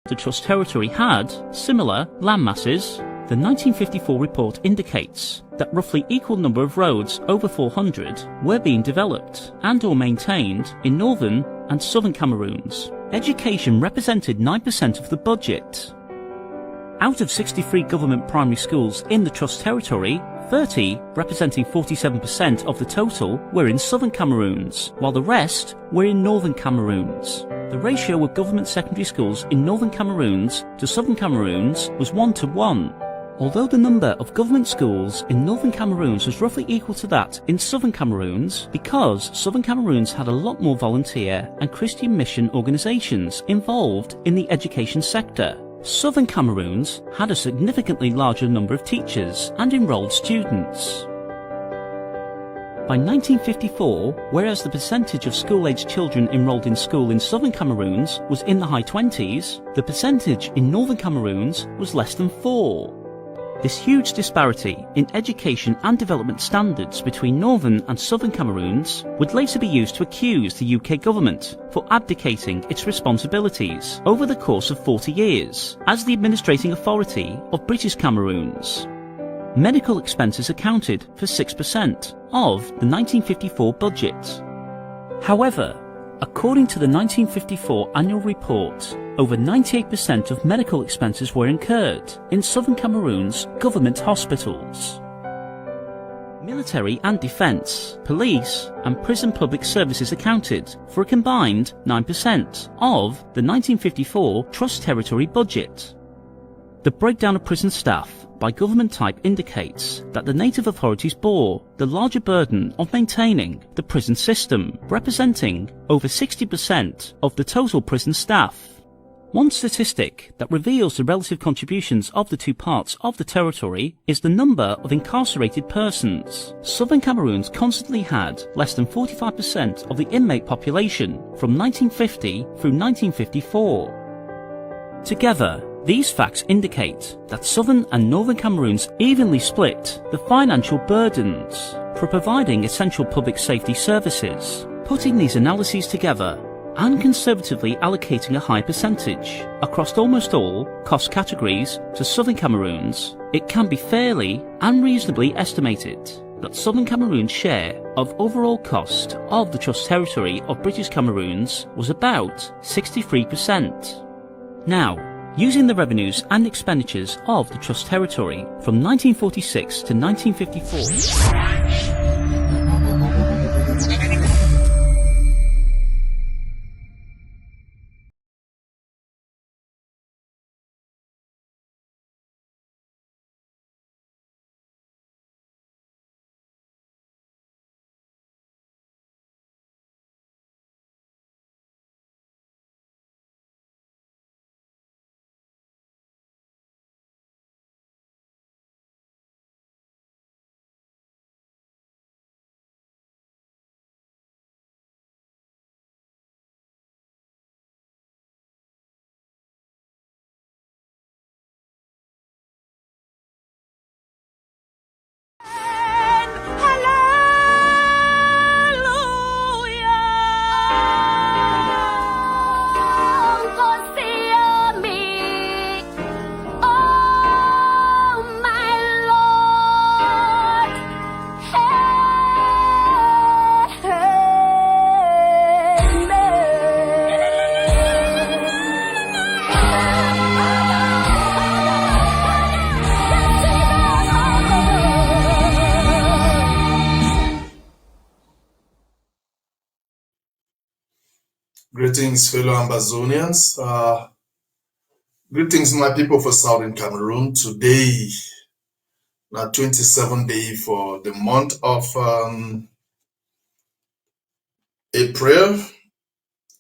The Trust territory had similar land masses. The 1954 report indicates that roughly equal number of roads, over 400, were being developed and or maintained in northern and southern Cameroons. Education represented 9% of the budget. Out of 63 government primary schools in the Trust territory, 30, representing 47% of the total, were in southern Cameroons, while the rest were in northern Cameroons. The ratio of government secondary schools in northern Cameroons to southern Cameroons was 1:1. Although the number of government schools in northern Cameroons was roughly equal to that in southern Cameroons, because southern Cameroons had a lot more volunteer and Christian mission organisations involved in the education sector, southern Cameroons had a significantly larger number of teachers and enrolled students. By 1954, whereas the percentage of school-aged children enrolled in school in southern Cameroons was in the high 20s, the percentage in northern Cameroons was less than 4. This huge disparity in education and development standards between northern and southern Cameroons would later be used to accuse the UK government for abdicating its responsibilities over the course of 40 years as the administrating authority of British Cameroons. Medical expenses accounted for 6% of the 1954 budget. However, according to the 1954 annual report, over 98% of medical expenses were incurred in southern Cameroon's government hospitals. Military and defence, police and prison public services accounted for a combined 9% of the 1954 Trust territory budget. The breakdown of prison staff by government type indicates that the native authorities bore the larger burden of maintaining the prison system, representing over 60% of the total prison staff. One statistic that reveals the relative contributions of the two parts of the territory is the number of incarcerated persons. Southern Cameroons constantly had less than 45% of the inmate population from 1950 through 1954. Together, these facts indicate that southern and northern Cameroons evenly split the financial burdens for providing essential public safety services. Putting these analyses together and conservatively allocating a high percentage across almost all cost categories to southern Cameroons, it can be fairly and reasonably estimated that southern Cameroon's share of overall cost of the Trust territory of British Cameroons was about 63%. Now, using the revenues and expenditures of the Trust territory from 1946 to 1954, Greetings, fellow Ambazonians. Greetings, my people for Southern Cameroon. Today, na 27th day for the month of April.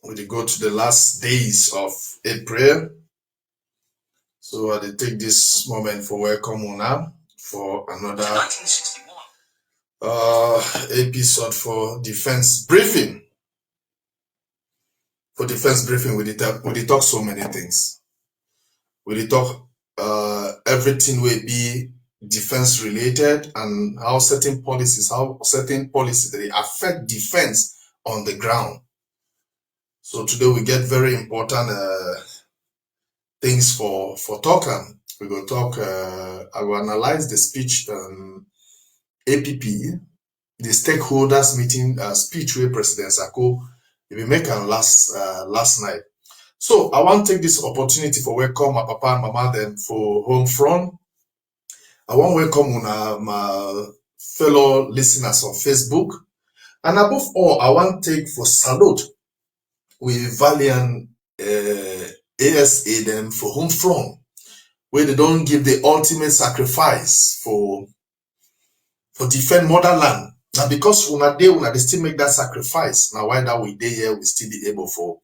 We go to the last days of April. So I take this moment for welcome Una for another episode for defense briefing. For defense briefing, we talk so many things. We talk everything will be defense related and how certain policies they affect defense on the ground. So today we get very important things for talk. We go talk. I will analyze the speech. APP, the stakeholders meeting speech where President Sako we make last night. So I want to take this opportunity for welcome my papa and mama them for home front. I want to welcome my fellow listeners on Facebook. And above all, I want to take for salute with valiant ASA them for home front, where they don't give the ultimate sacrifice for defend motherland. Now because they still make that sacrifice. Now why that we day here we still be able for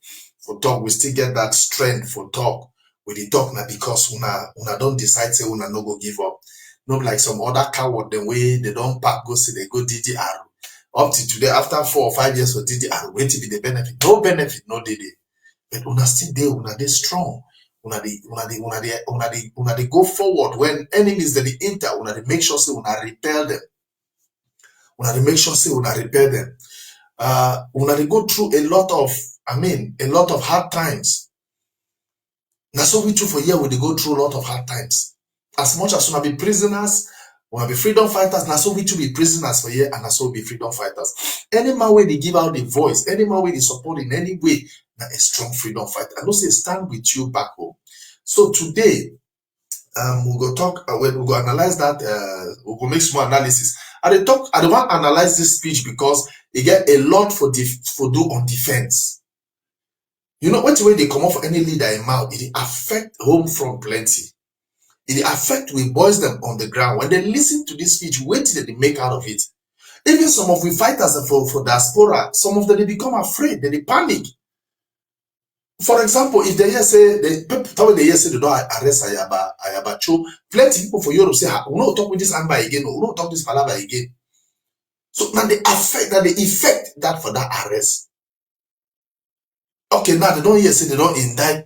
talk, we still get that strength for talk. We dey talk now because una don't decide say una no go give up. Not like some other coward the way they don't pack go see they go DDR. Up to today, after 4 or 5 years for DDR, wait to be the benefit. No benefit, no DD. But una still there, una they strong. Una they go forward when enemies that they enter, una they make sure say una repel them. Una they make sure say una repel them. Una they go through a lot of hard times. Now so we too for year we they go through a lot of hard times. As much as una be prisoners, una be freedom fighters, now so we too be prisoners for year and now so be freedom fighters. Any man way they give out the voice, any man way they support in any way, now a strong freedom fighter. I know say stand with you back home. So today, we'll go talk, we'll go analyze that, we'll go make small analysis. I don't want to analyze this speech because it get a lot for do on defense. You know, what way they come off for any leader in mouth, it affect home front plenty. It affect we boys them on the ground. When they listen to this speech, what did they make out of it? Even some of we fighters for diaspora, some of them they become afraid, they panic. For example, if they hear say they don't arrest Ayaba Cho, plenty people for Europe say, we don't talk with this AMBA again, we don't talk this palava again. So now they effect that for that arrest. Okay, now they don't hear say they don't indict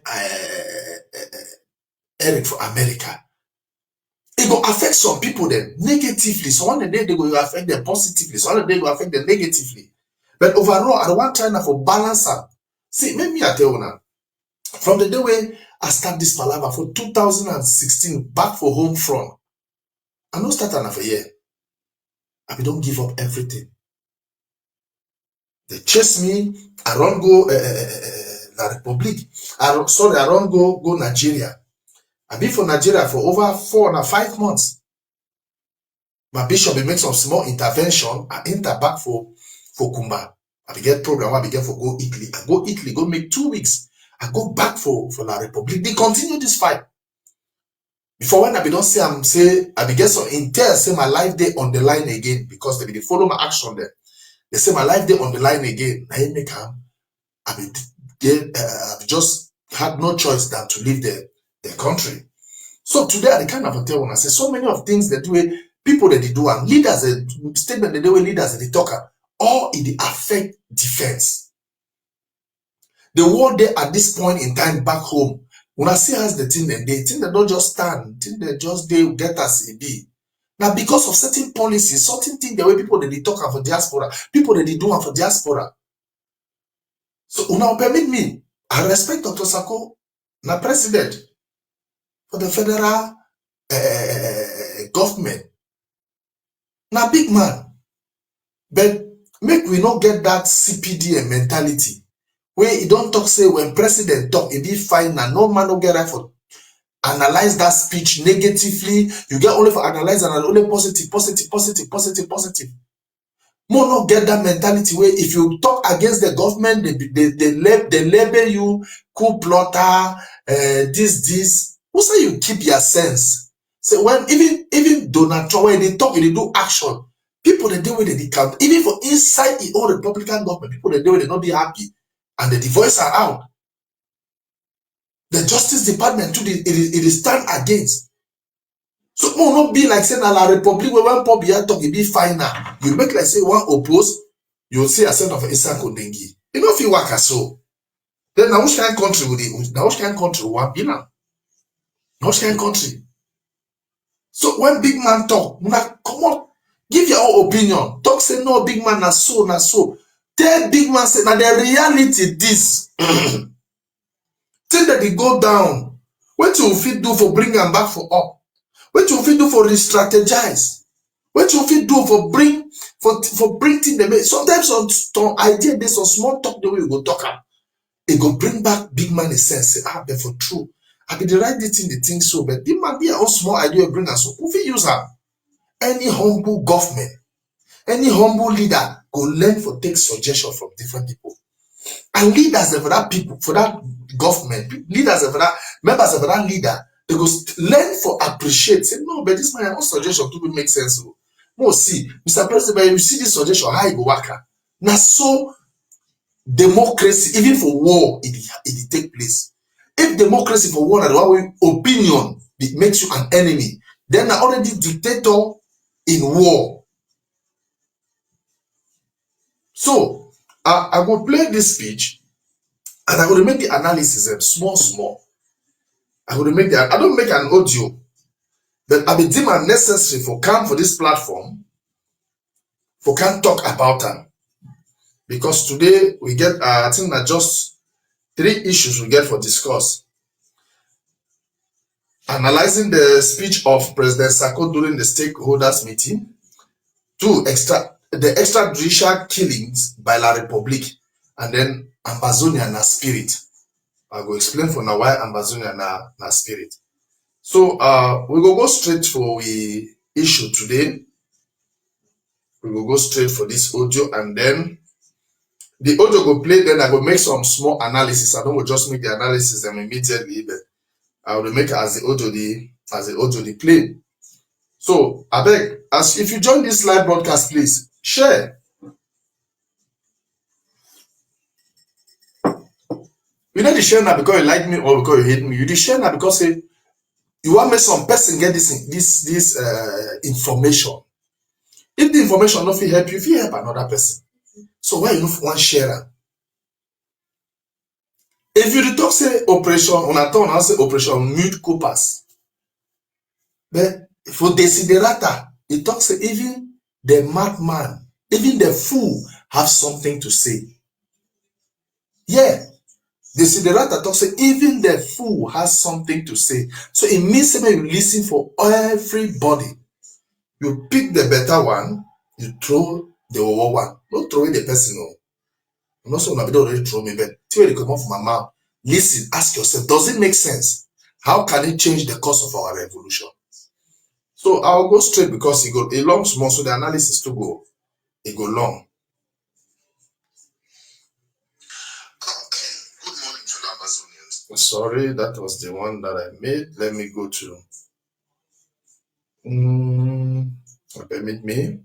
Eric for America. It will affect some people then negatively. So one day they will affect them positively. So one day they will affect them negatively. But overall, I don't want China for balance up. See, maybe I tell you now. From the day when I start this palaver for 2016, back for home front, I don't start another year. I don't give up everything. They chase me. I don't go La Republic. I don't go Nigeria. I've been for Nigeria for over 4 or 5 months. My bishop will make some small intervention. I enter back for Kumba. I get program. I get for go Italy. I go Italy. Go make 2 weeks. I go back for La Republic. They continue this fight. Before when I don't say I begin some intel say my life day on the line again because they follow my action there. They say my life day on the line again. I make I've just had no choice than to leave the country. So today I kind of tell when I say so many of things that way people that they do and leaders statement that they were leaders that they talk all it affect defense. The war there at this point in time back home, when I see as the thing then they think they don't just stand, think they just they get us a be. Now because of certain policies, certain things the way people that they talk for diaspora, people that they do for diaspora. So now permit me, I respect Dr. Sako, na president for the federal government. Now big man, but make we not get that CPD mentality. Where you don't talk say when president talk, it be fine and no man no get right for analyze that speech negatively. You get only for analyze and only positive. More not get that mentality where if you talk against the government, they label you coup plotter, this. Who say you keep your sense? So when even Donald Trump when they talk, they do action. People they do with the count. Even for inside the old Republican government, people they do they not be happy. And the voice are out. The Justice Department too, it stand against. So it will not be like saying La Republic where one pop here talk, it be fine now. You make like say one oppose, you'll say a set of Isako Dengi. You know if you work so. Then now which kind of country would it? Now which kind of country will be now? Now which kind of country? So when big man talk, now come on, give your own opinion. Talk say no big man na so. Tell big man say now the reality this. Think that they go down. What you fit do for bring them back for up? What you fit do for re-strategize? What you fit do for bring things them? Sometimes on idea this on small talk the way we go talk am, it go bring back big money sense. Say, but for true, I be the right thing the thing so, but this might be a small idea bring us. So if you use her, any humble government, any humble leader go learn for take suggestion from different people. And leaders for that people, for that government, leaders for that members of that leader, they go learn for appreciate. Say, no, but this man, what suggestion to make sense. No, see, Mr. President, you see this suggestion, how you go work. Now, so democracy, even for war, it take place. If democracy for war, and one opinion, it makes you an enemy, then I already dictator in war. So, I will play this speech and I will make the analysis small. I don't make an audio, but I be deem necessary for come for this platform, for can talk about them. Because today we get, I think that just 3 issues we get for discuss. Analyzing the speech of President Sako during the stakeholders meeting. 2, the extrajudicial killings by La Republique, and then Ambazonia na spirit. I will explain for now why Ambazonia na spirit. So we will go straight for the issue today. We will go straight for this audio, and then the audio will play. Then I will make some small analysis. I don't just make the analysis immediately, but I will make as the audio the play. So I beg, as if you join this live broadcast, please share. You know the share now because you like me or because you hate me. You the share now because you want me some person get this information. If the information not fit help you, if you help another person. So why you not one sharer? If you talk say operation on a turn, I say operation mute coopers. But for desiderata, it talks say even the madman, even the fool have something to say. Yeah. Desiderata talks say even the fool has something to say. So it means that you listen for everybody. You pick the better one, you throw the over one. Don't throw away the person. No. I'm not saying I don't already throw me, but till they come off my mouth. Listen, ask yourself, does it make sense? How can it change the course of our revolution? So I'll go straight because it go a long small, so the analysis to go, it go long. Okay. Good morning, fellow Amazonians. Sorry, that was the one that I made. Let me go to permit me.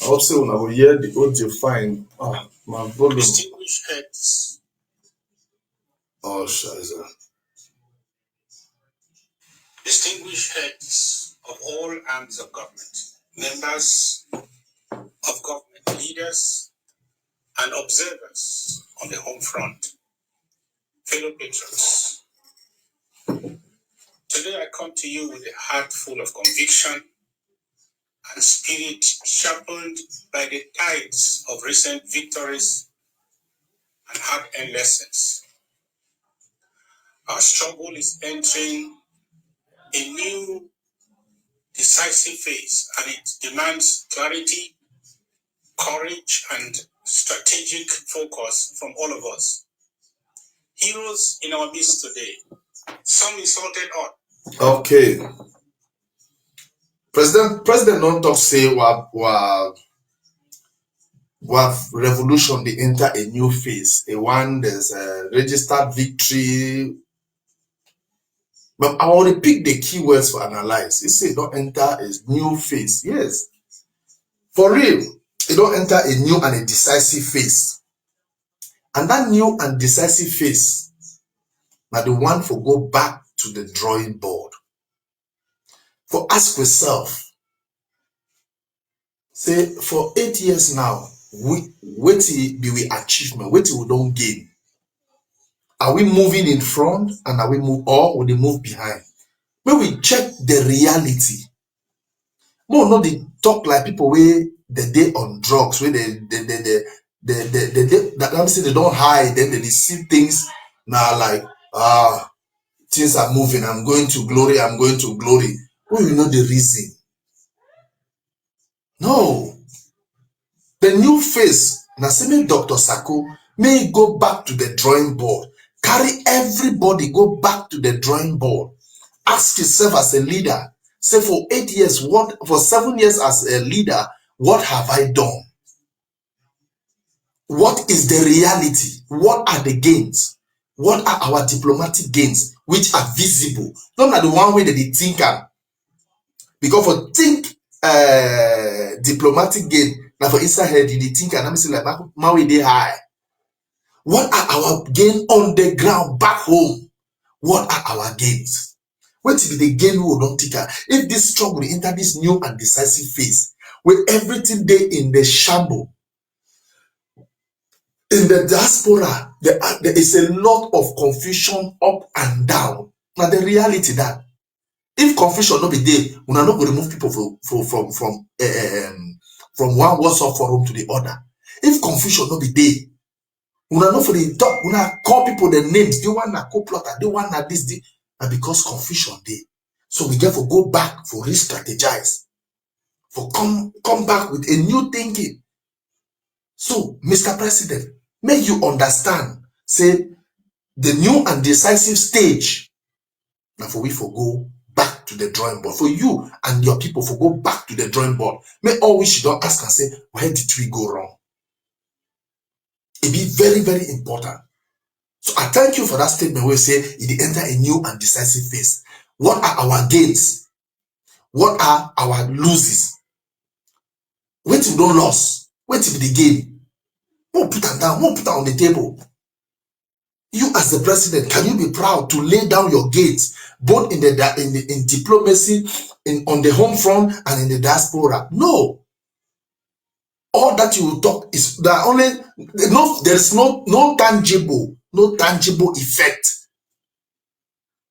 Also, when I will hear the audio fine. My volume. Distinguished heads. Oh, Shiza. Distinguished heads of all arms of government, members of government, leaders, and observers on the home front, fellow patrons. Today I come to you with a heart full of conviction and spirit sharpened by the tides of recent victories and hard-earned lessons. Our struggle is entering a new decisive phase, and it demands clarity, courage, and strategic focus from all of us. Heroes in our midst today. Some insulted us. Okay. President don't talk say what revolution they enter a new phase. A one there's a registered victory. But I want to pick the keywords for analyze. It say don't enter a new phase. Yes. For real, it don't enter a new and a decisive phase. And that new and decisive phase, now the one for go back to the drawing board. For ask yourself, say for 8 years now, what be we achievement? What we don't gain? Are we moving in front and are we move or will they move behind? When we check the reality, More not they talk like people where they on drugs, where that let me say they don't hide, then they see things now like things are moving, I'm going to glory, I'm going to glory. Well, you know the reason. No. The new face, Nasime Dr. Sako, may go back to the drawing board. Carry everybody, go back to the drawing board. Ask yourself as a leader. Say for 8 years, for 7 years as a leader, what have I done? What is the reality? What are the gains? What are our diplomatic gains, which are visible? Not the one way that they think am. Because for think diplomatic gain, now for inside head, you think and I'm saying like my way they high. What are our gain on the ground back home? What are our gains? What if the gain we will not take? If this struggle will enter this new and decisive phase, with everything there in the shamble, in the diaspora, there is a lot of confusion up and down. Now the reality that if confusion not be there, we are not going to remove people from one WhatsApp forum to the other. If confusion not be there, we are not for the talk. We are call people the names. They want to co-plotter. They want to this, and because confusion there, so we get to go back for re-strategize, for come back with a new thinking. So, Mr. President, make you understand. Say the new and decisive stage. Now for we for go back to the drawing board. For you and your people for go back to the drawing board. May always you don't ask and say, where did we go wrong? It be very, very important. So I thank you for that statement where you say it enter a new and decisive phase. What are our gains? What are our losses? What if we don't lose? What if the gain? More put them down, more put them on the table. You as the president, can you be proud to lay down your gains both in diplomacy, on the home front and in the diaspora? No. All that you will talk is that only there's no tangible effect.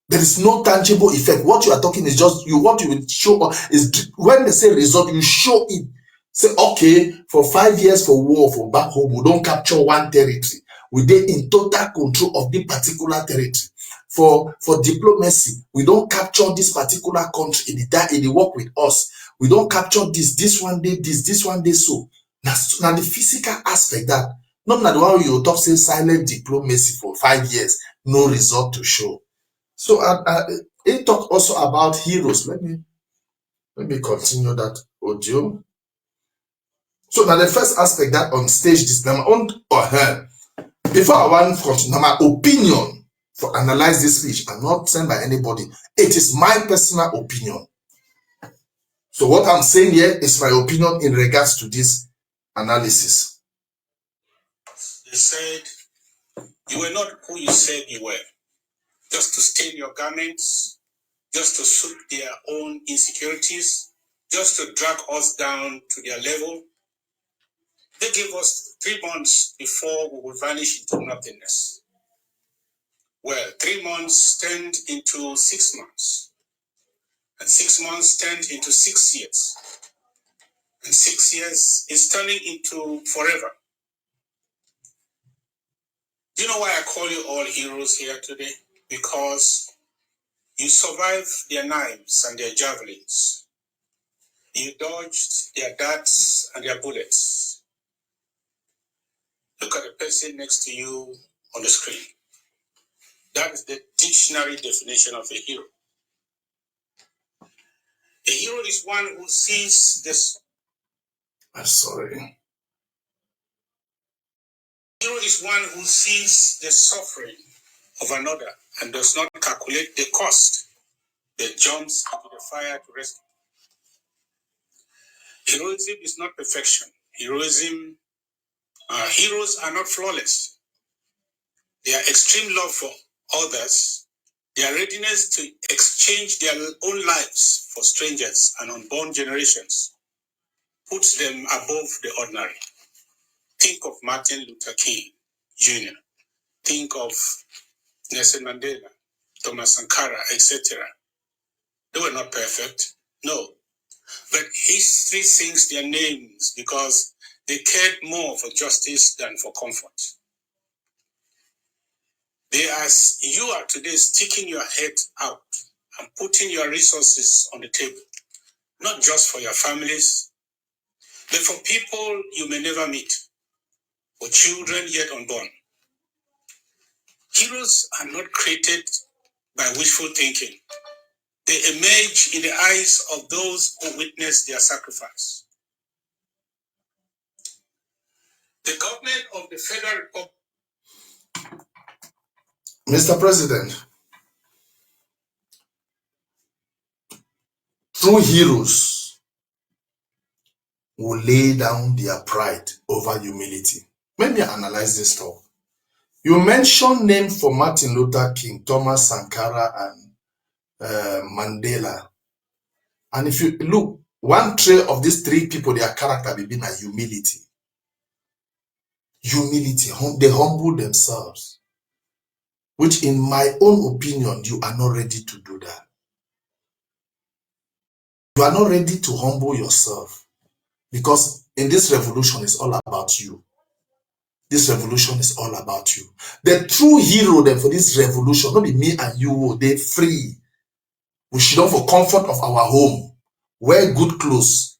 There is no tangible effect. What you are talking is just what you will show is when they say result, you show it. Say, okay, for 5 years for war, for back home, we don't capture one territory. We dey in total control of the particular territory. For diplomacy, we don't capture this particular country in the work with us. We don't capture this one day, this one day so. Now the physical aspect that not the one you talk say silent diplomacy for 5 years, no result to show. So it talk also about heroes. Let me continue that audio. So now the first aspect that on stage this number on or her. Before I want to continue, my opinion for analyze this speech, I'm not sent by anybody. It is my personal opinion. So what I'm saying here is my opinion in regards to this analysis. They said you were not who you said you were, just to stain your garments, just to suit their own insecurities, just to drag us down to their level. They gave us 3 months before we would vanish into nothingness. Well, 3 months turned into 6 months, and 6 months turned into 6 years, and 6 years is turning into forever. Do you know why I call you all heroes here today? Because you survived their knives and their javelins. You dodged their darts and their bullets. Look at the person next to you on the screen. That is the dictionary definition of a hero. A hero is one who sees this. I'm sorry. A hero is one who sees the suffering of another and does not calculate the cost that jumps into the fire to rescue. Heroism is not perfection. Heroes are not flawless. Their extreme love for others, their readiness to exchange their own lives for strangers and unborn generations, puts them above the ordinary. Think of Martin Luther King Jr. Think of Nelson Mandela, Thomas Sankara, etc. They were not perfect, no. But history sings their names because they cared more for justice than for comfort. They, as you are today, sticking your head out and putting your resources on the table, not just for your families, but for people you may never meet, for children yet unborn. Heroes are not created by wishful thinking. They emerge in the eyes of those who witness their sacrifice. The government of the Federal Republic. Mr. President, true heroes will lay down their pride over humility. Let me analyze this talk. You mentioned names for Martin Luther King, Thomas Sankara, and Mandela. And if you look, one trait of these three people, their character will be like humility. Humility, they humble themselves. Which in my own opinion, you are not ready to do that. You are not ready to humble yourself. Because in this revolution, it's all about you. This revolution is all about you. The true hero then for this revolution, not be me and you, they free. We should not for comfort of our home. Wear good clothes.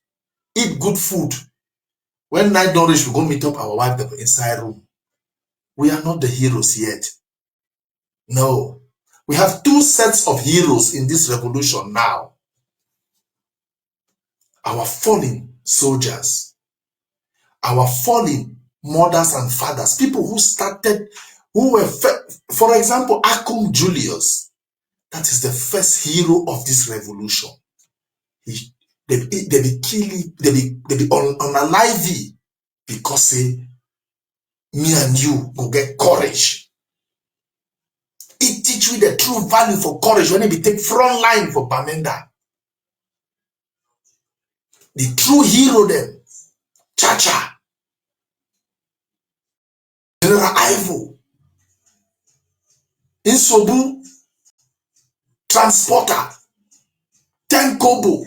Eat good food. When night don't reach, we go meet up our wife inside room. We are not the heroes yet. No. We have two sets of heroes in this revolution now. Our fallen soldiers. Our fallen mothers and fathers. People who started, who were, for example, Acum Julius. That is the first hero of this revolution. They be killing, they be unalive because say, me and you go get courage. It teach you the true value for courage when they take front line for Bamenda. The true hero then, Chacha, General Ivo, Insobu, Transporter, Tenkobo.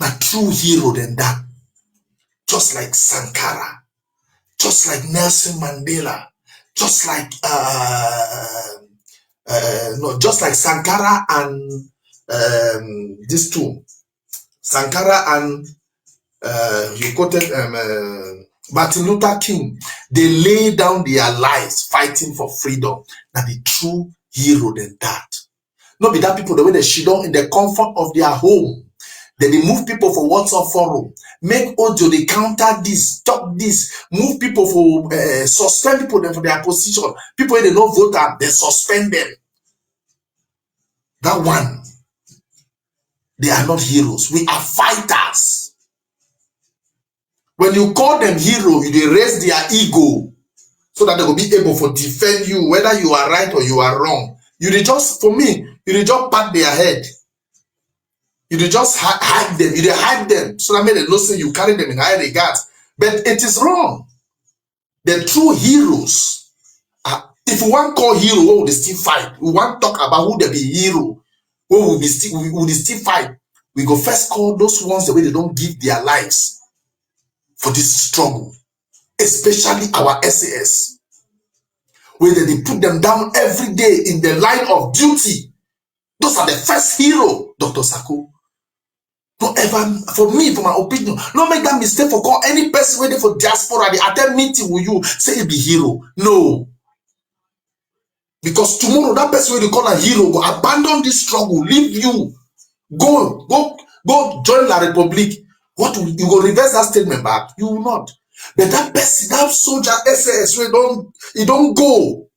A true hero than that. Just like Sankara, just like Nelson Mandela, just like just like Sankara and these two, Sankara and you quoted Martin Luther King. They lay down their lives fighting for freedom. Now the true hero than that. Not be that people the way they sit down in the comfort of their home. Then they move people for WhatsApp forum, make audio, they counter this, talk this, move people for suspend people then for their position. People when they don't vote and they suspend them. That one, they are not heroes. We are fighters. When you call them hero, they raise their ego so that they will be able to defend you, whether you are right or you are wrong. You just, for me, you just pat their head. You just hide them. You hide them. So that made them know say you carry them in high regard. But it is wrong. The true heroes are, if we want to call hero, we will still fight. We want to talk about who they be hero. We will still fight. We go first call those ones the way they don't give their lives for this struggle. Especially our SAS. Where they put them down every day in the line of duty. Those are the first hero, Dr. Sako. Don't ever, for me, for my opinion, don't make that mistake for call any person waiting for diaspora, they attend meeting with you, say he be hero. No. Because tomorrow, that person when you call a hero will abandon this struggle, leave you. Go join La Republique. What will, you will reverse that statement back? You will not. But that person, that soldier SAS, he don't go.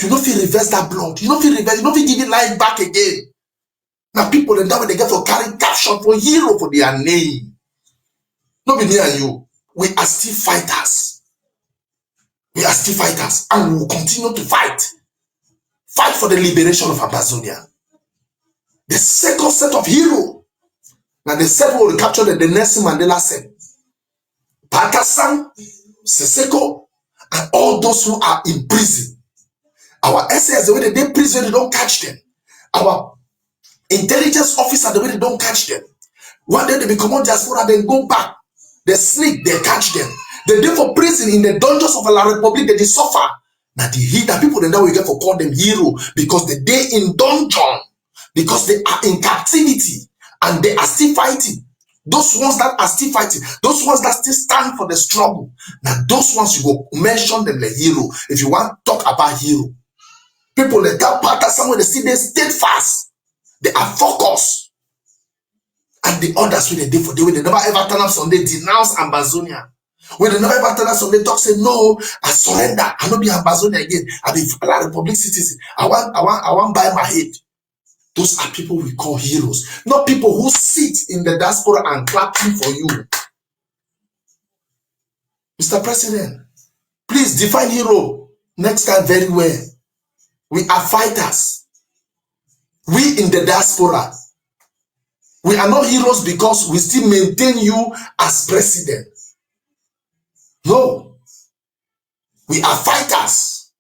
You don't feel reverse that blood. You don't feel reverse, you don't feel give it life back again. Now people in that way they get for carrying caption for hero for their name. Not be me and you. We are still fighters. We are still fighters. And we will continue to fight. Fight for the liberation of Amazonia. The second set of hero. Now the set will recapture the Nelson Mandela set. Pakistan, Seseko, and all those who are in prison. Our SAS, the way they prison, they don't catch them. Our Intelligence officer, the way they don't catch them. One day they become on diaspora, then go back. They sneak, they catch them. They dey for prison in the dungeons of La Republic, they suffer. Now the heat that people then we get for call them hero because they day in dungeon, because they are in captivity and they are still fighting. Those ones that are still fighting, those ones that still stand for the struggle. Now those ones you go mention them the hero. If you want to talk about hero, people like that part that somewhere they see they steadfast, they are focused. And the others when they did for the way they never ever turn up Sunday denounce Ambazonia. When they never ever turn up Sunday talk say no, I surrender. I not be Ambazonia again. I be La Republic citizen. I want buy my head. Those are people we call heroes, not people who sit in the diaspora and clapping for you. Mr. President, please define hero next time very well. We are fighters. We in the diaspora. We are not heroes because we still maintain you as president. No. We are fighters.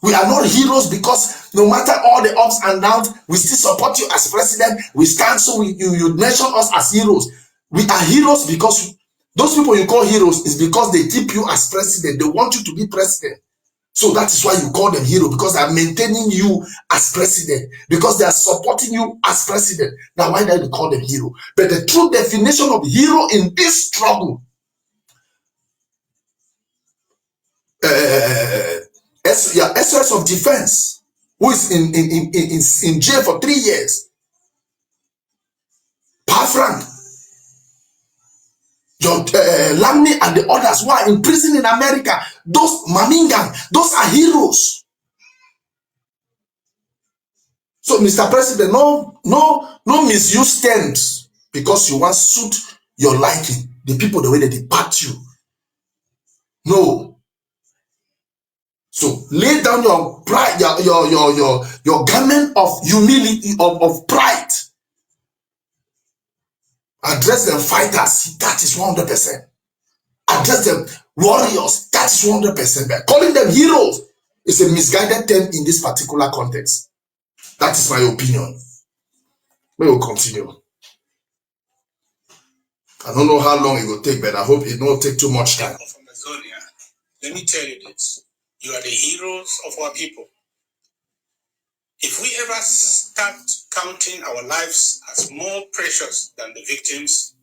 We are not heroes because no matter all the ups and downs, we still support you as president. We stand so you mention us as heroes. We are heroes because those people you call heroes is because they keep you as president. They want you to be president. So that is why you call them hero, because they are maintaining you as president, because they are supporting you as president. Now, why do you call them hero? But the true definition of hero in this struggle, SOS of defense, who is in jail for 3 years, Pa Frank, John Lamney and the others who are in prison in America, those Mamingan, those are heroes. So, Mr. President, no misuse terms because you want to suit your liking. The people the way they depart you. No. So lay down your pride, your garment of humility, of pride. Address them fighters, that is 100%. Address them warriors, that is 100%. But calling them heroes is a misguided term in this particular context. That is my opinion. We will continue. I don't know how long it will take, but I hope it won't take too much time. Of Amazonia, let me tell you this. You are the heroes of our people. If we ever start counting our lives as more precious than the victims,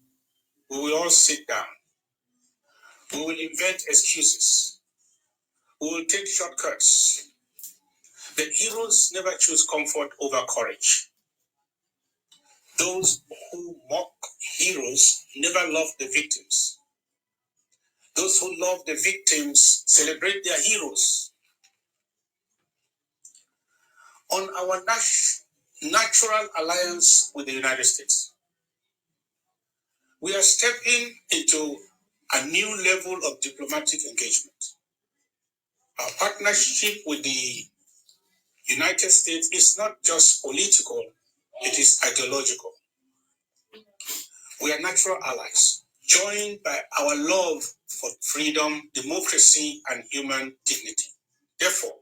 we will all sit down. We will invent excuses. We will take shortcuts. The heroes never choose comfort over courage. Those who mock heroes never love the victims. Those who love the victims celebrate their heroes. On our natural alliance with the United States, we are stepping into a new level of diplomatic engagement. Our partnership with the United States is not just political, it is ideological. We are natural allies, joined by our love for freedom, democracy, and human dignity. Therefore,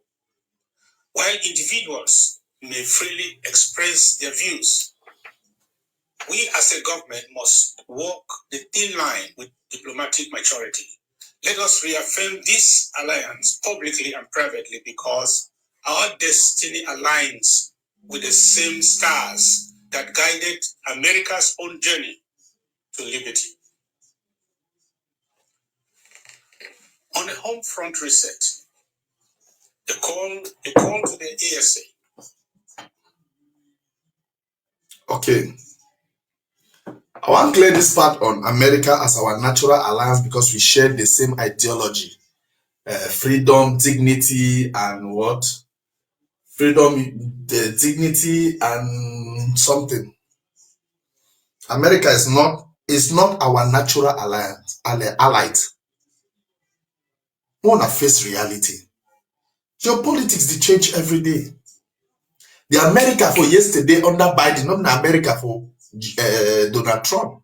while individuals may freely express their views, we as a government must walk the thin line with diplomatic maturity. Let us reaffirm this alliance publicly and privately because our destiny aligns with the same stars that guided America's own journey to liberty. On the home front reset, the call to the ASA. Okay. I want to clear this part on America as our natural alliance because we share the same ideology. Freedom, dignity, and what? Freedom, the dignity, and something. America is not our natural alliance, allied. We want to face reality. Geopolitics, they change every day. The America for yesterday under Biden, not the America for Donald Trump.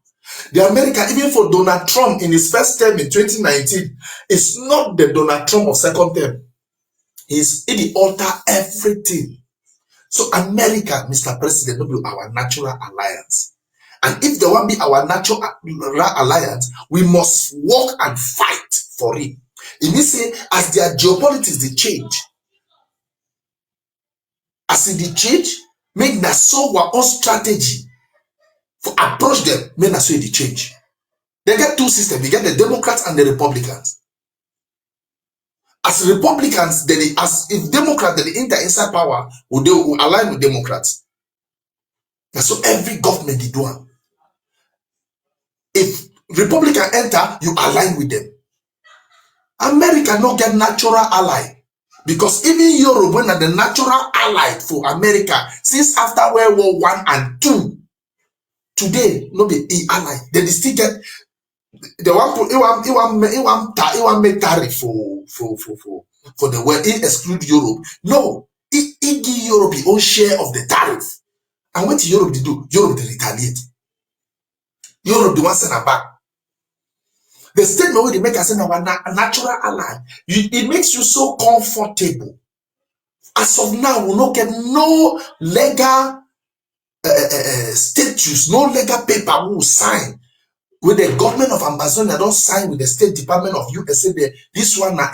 The America, even for Donald Trump in his first term in 2019, is not the Donald Trump of second term. He alter everything. So America, Mr. President, will be our natural alliance. And if they want to be our natural alliance, we must work and fight for it. It means say, as their geopolitics they change, as they change, make that so our own strategy for approach them, make that so they change. They get two systems. They get the Democrats and the Republicans. As Republicans, as if Democrats they enter inside power, will they will align with Democrats. And so every government they do one. If Republican enter, you align with them. America not get natural ally. Because even Europe, when the natural ally for America, since after World War I and II, today, no be ally. They still get the one make tariff for the world, it exclude Europe. No, it give Europe the own share of the tariff. And what Europe they do? Europe they retaliate. Europe the one send them back. The statement where they make us a natural ally, it makes you so comfortable. As of now, we not get no legal status, no legal paper we will sign with the government of Amazonia. Don't sign with the State Department of USA. This one na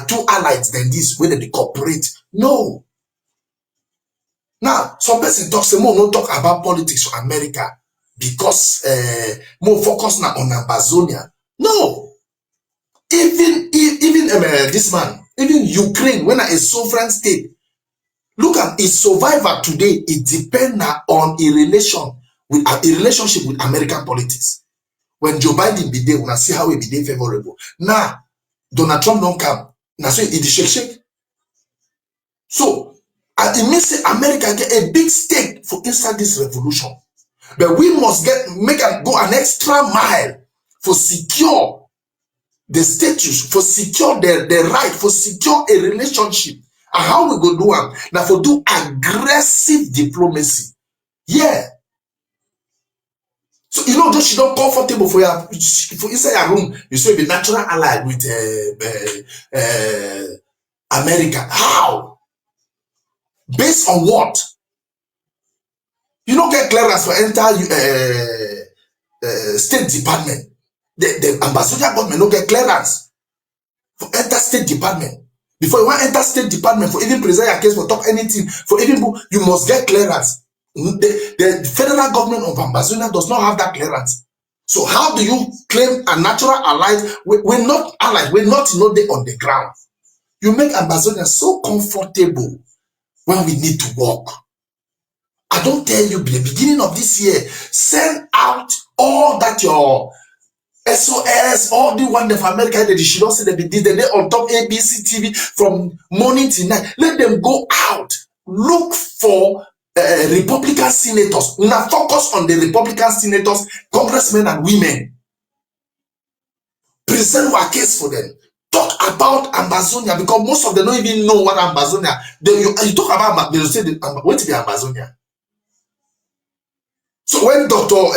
two allies than this whether they cooperate. No. Now, some person talk say more no talk about politics for America because more focus now on Amazonia. No. Even this man, even Ukraine, when a sovereign state, look at its survival today, it depends on a relationship with American politics. When Joe Biden be there, we see how he be there favorable. Now, Donald Trump don't come. Now, so it shake. So, it means America get a big stake for inside this revolution. But we must go an extra mile for secure the status, for secure the right, for secure a relationship. And how we go do it? Now for do aggressive diplomacy. Yeah. So you know, just you don't comfortable for inside your room, you say be natural allied with America. How? Based on what? You don't get clearance for enter State Department. The ambassador government don't get clearance for enter State Department. Before you want to enter State Department, for even present your case, for talk anything, for even you must get clearance. The federal government of Amazonia does not have that clearance. So how do you claim a natural ally? We're not allied. We're not there on the ground. You make Amazonia so comfortable when we need to work. I don't tell you, the beginning of this year, send out all that your SOS, all the one of America, they should not say they did they on top ABC TV from morning to night. Let them go out, look for Republican senators. Now focus on the Republican senators, congressmen and women. Present our case for them. Talk about Amazonia because most of them don't even know what Amazonia. You talk about, they will say, what is the Amazonia? So when Dr.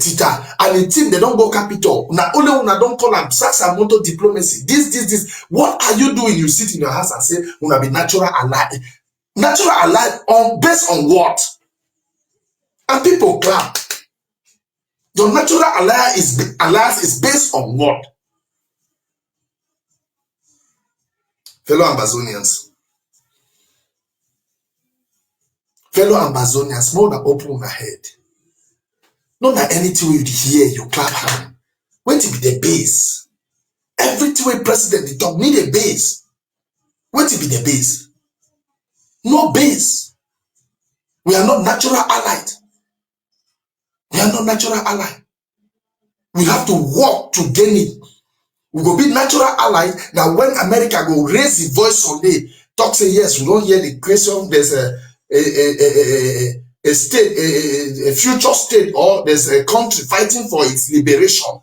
Tita and the team, they don't go Capitol. Now only when I don't call them sex and motor diplomacy. This. What are you doing? You sit in your house and say, "Wanna be natural ally." Natural ally based on what? And people clap. Your natural alliance is based on what? Fellow Amazonians, more than open your head. Not that anything you hear, you clap hand. Wait to be the base. Everything we president they talk need a base. Wait to be the base. No base. We are not natural allied. We are not natural allied. We have to work to gain it. We go be natural allied. Now when America go raise the voice on day, talk say yes, we don't hear the question. There's a state, a future state, or there's a country fighting for its liberation.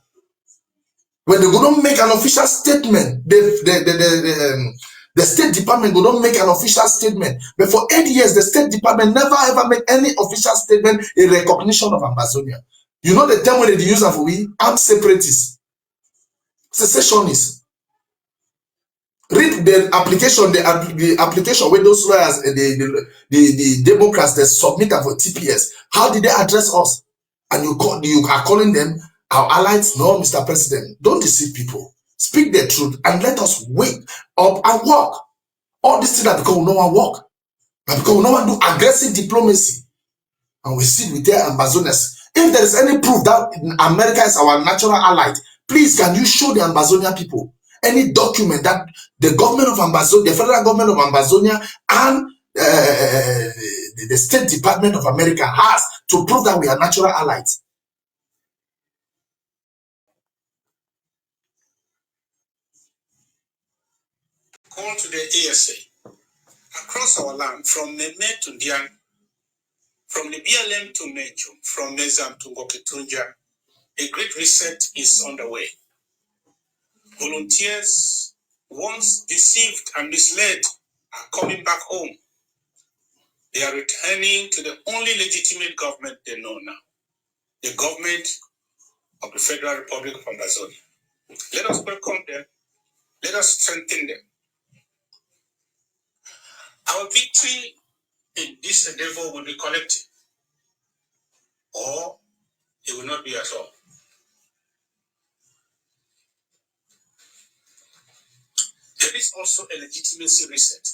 When they go don't make an official statement, the State Department go don't make an official statement. But for 8 years, the State Department never ever make any official statement in recognition of Amazonia. You know the term when they use it for we armed separatists, secessionists. Read the application, the application with those lawyers, the Democrats that submit for TPS. How did they address us? And you are calling them our allies? No, Mr. President, don't deceive people. Speak the truth and let us wake up and work. All these things are because no one work, but because no one do aggressive diplomacy, and we sit with their ambassadors. If there is any proof that America is our natural ally, please can you show the Ambazonia people any document that the government of Ambazonia, the federal government of Ambazonia, and the State Department of America has to prove that we are natural allies? Call to the ASA across our land, from Nene to Ndian, from the BLM to Nejo, from Nezam to Ngoketunja. A great reset is underway. Volunteers, once deceived and misled, are coming back home. They are returning to the only legitimate government they know now, the government of the Federal Republic of Amazonia. Let us welcome them. Let us strengthen them. Our victory in this endeavor will be collective, or it will not be at all. There is also a legitimacy reset.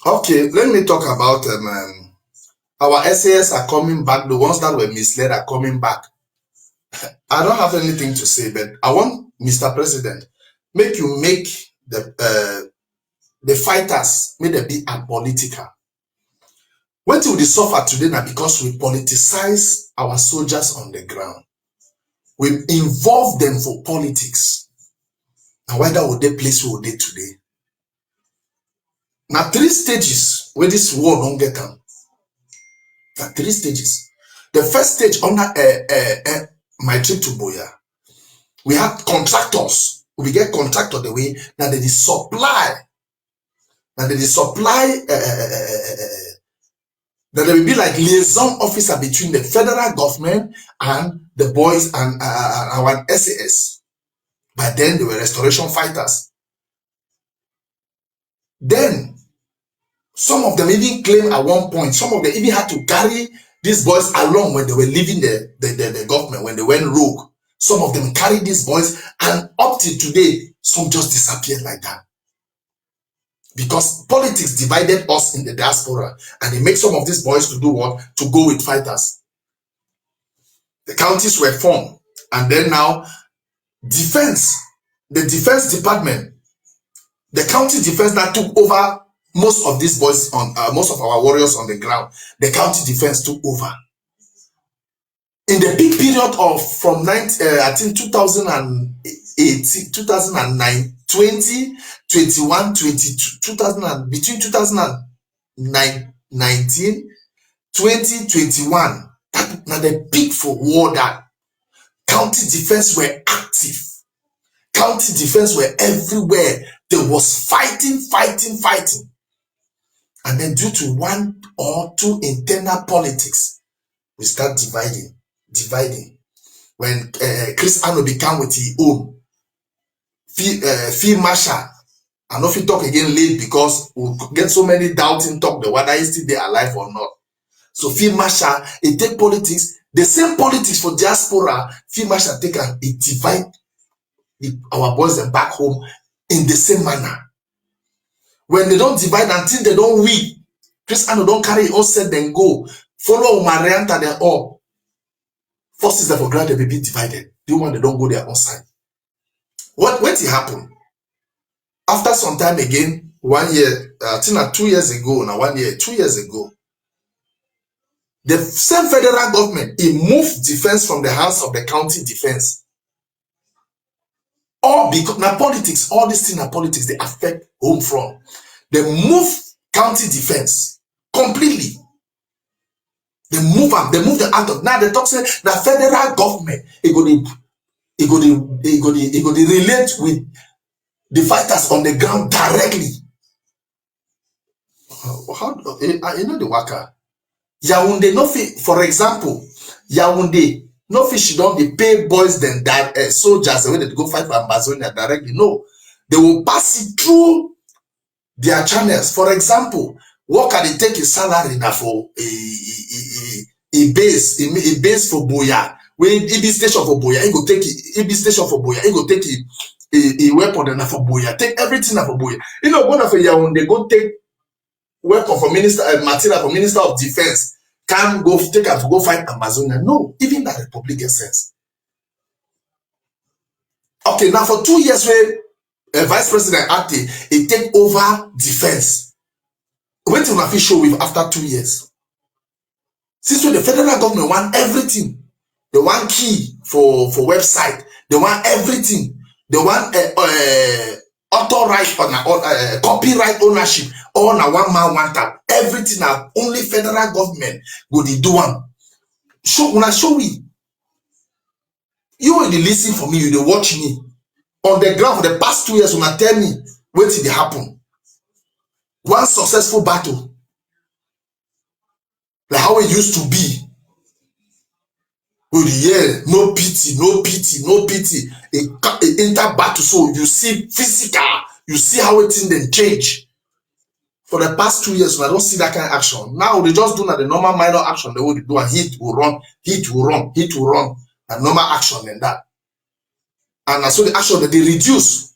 Okay, let me talk about our SAS are coming back. The ones that were misled are coming back. I don't have anything to say, but I want Mr. President, make you make the fighters, make them be apolitical. What will they suffer today now? Because we politicize our soldiers on the ground. We involve them for politics. Now, whether would they place will they today? Now, 3 stages where this war don't get them. Now, 3 stages. The first stage under my trip to Boya, we had contractors. We get contractor the way that they supply. That they supply. That there will be like liaison officer between the federal government and the boys and our SAS. But then they were restoration fighters. Then some of them even claim at one point, some of them even had to carry these boys along when they were leaving the government, when they went rogue. Some of them carried these boys, and up till today, some just disappeared like that. Because politics divided us in the diaspora, and they make some of these boys to do what? To go with fighters. The counties were formed, and then now, the defense department, the county defense that took over most of these boys on most of our warriors on the ground. The county defense took over. In the peak period of from I think 2018, 2009, 20, 21, 22, 2000 between 2019, 2021, that now the peak for war that county defense were active. County defense were everywhere. There was fighting. And then due to 1 or 2 internal politics, we start dividing. When Chris Ano became with his own field marshal, I know if he talk again late because we'll get so many doubting talk the whether he's still there alive or not. So field marshal, it take politics, the same politics for diaspora, field marshal take and it divide our boys and back home in the same manner. When they don't divide until they don't win, Chris Ano don't carry all set then go. Follow Marianta then all. Forces that for granted they be divided. The one they don't go their own side. What it happened? After some time again, 1 year, I think 2 years ago, now 1 year, 2 years ago, the same federal government, it moved defense from the hands of the county defense. All because now politics, all these things are politics, they affect home front. They move county defense completely. They move them out of now. They talk say the federal government it go relate with the fighters on the ground directly. How you know the worker? Yaounde no fit, for example, Yaounde no fit she don't pay boys then that soldiers when they go fight for Amazonia directly. No, They will pass it through their channels. For example, what can they take a salary now for a base for Boya? When it be station for Boya, it go take it be station for Boya, it go take a weapon and for Boya, take everything for Boya. You know, one of when they go take weapon for minister material for Minister of Defense, can go take her to go fight Amazonia. No, even that Republic gets sense. Okay, now for 2 years where Vice President Ate, he take over defense. Wait till we show with after 2 years. Since when the federal government want everything, they want key for website, they want everything, they want author right on copyright ownership, all na one man one tap. Everything na only federal government go dey do one. Show when I show we. You will listen for me, you dey watch me. On the ground for the past 2 years, when I tell me what did happen. One successful battle, like how it used to be. With yeah, no pity, no pity, no pity. It enter battle, so you see physical, you see how it in then change. For the past 2 years, when I don't see that kind of action. Now they just do that the normal minor action. They will do a hit will run, hit will run, hit will run. A normal action than that. And so the action that they reduce.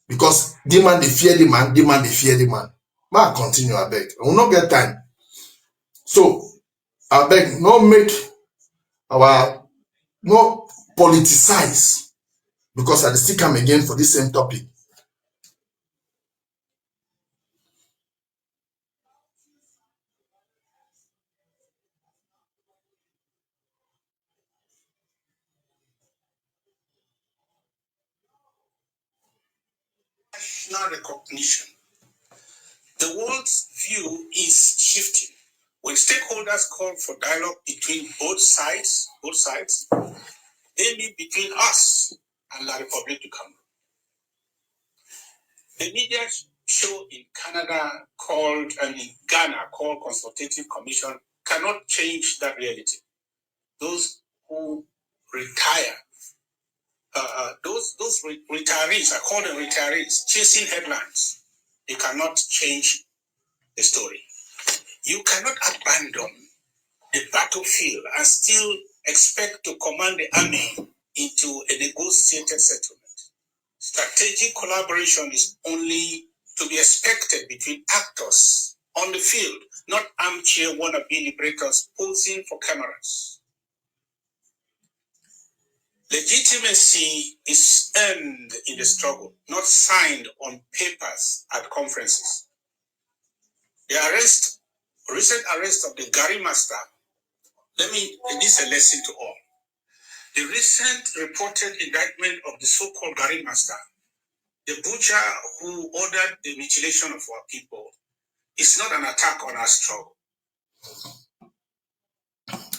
Because the man they fear the man, the man they fear the man. Man, continue, I beg. I will not get time. So, I beg, no make our, no politicize. Because I still come again for this same topic. National recognition. The world's view is shifting. When stakeholders call for dialogue between both sides, they mean between us and La République du Cameroun. The media show in Canada called, and in Ghana called Consultative Commission cannot change that reality. Those who retire, those retirees, I call them retirees, chasing headlines, they cannot change the story. You cannot abandon the battlefield and still expect to command the army into a negotiated settlement. Strategic collaboration is only to be expected between actors on the field, not armchair wannabe liberators posing for cameras. Legitimacy is earned in the struggle, not signed on papers at conferences. The recent arrest of the Gary Master, this is a lesson to all. The recent reported indictment of the so-called Gary Master, the butcher who ordered the mutilation of our people, is not an attack on our struggle.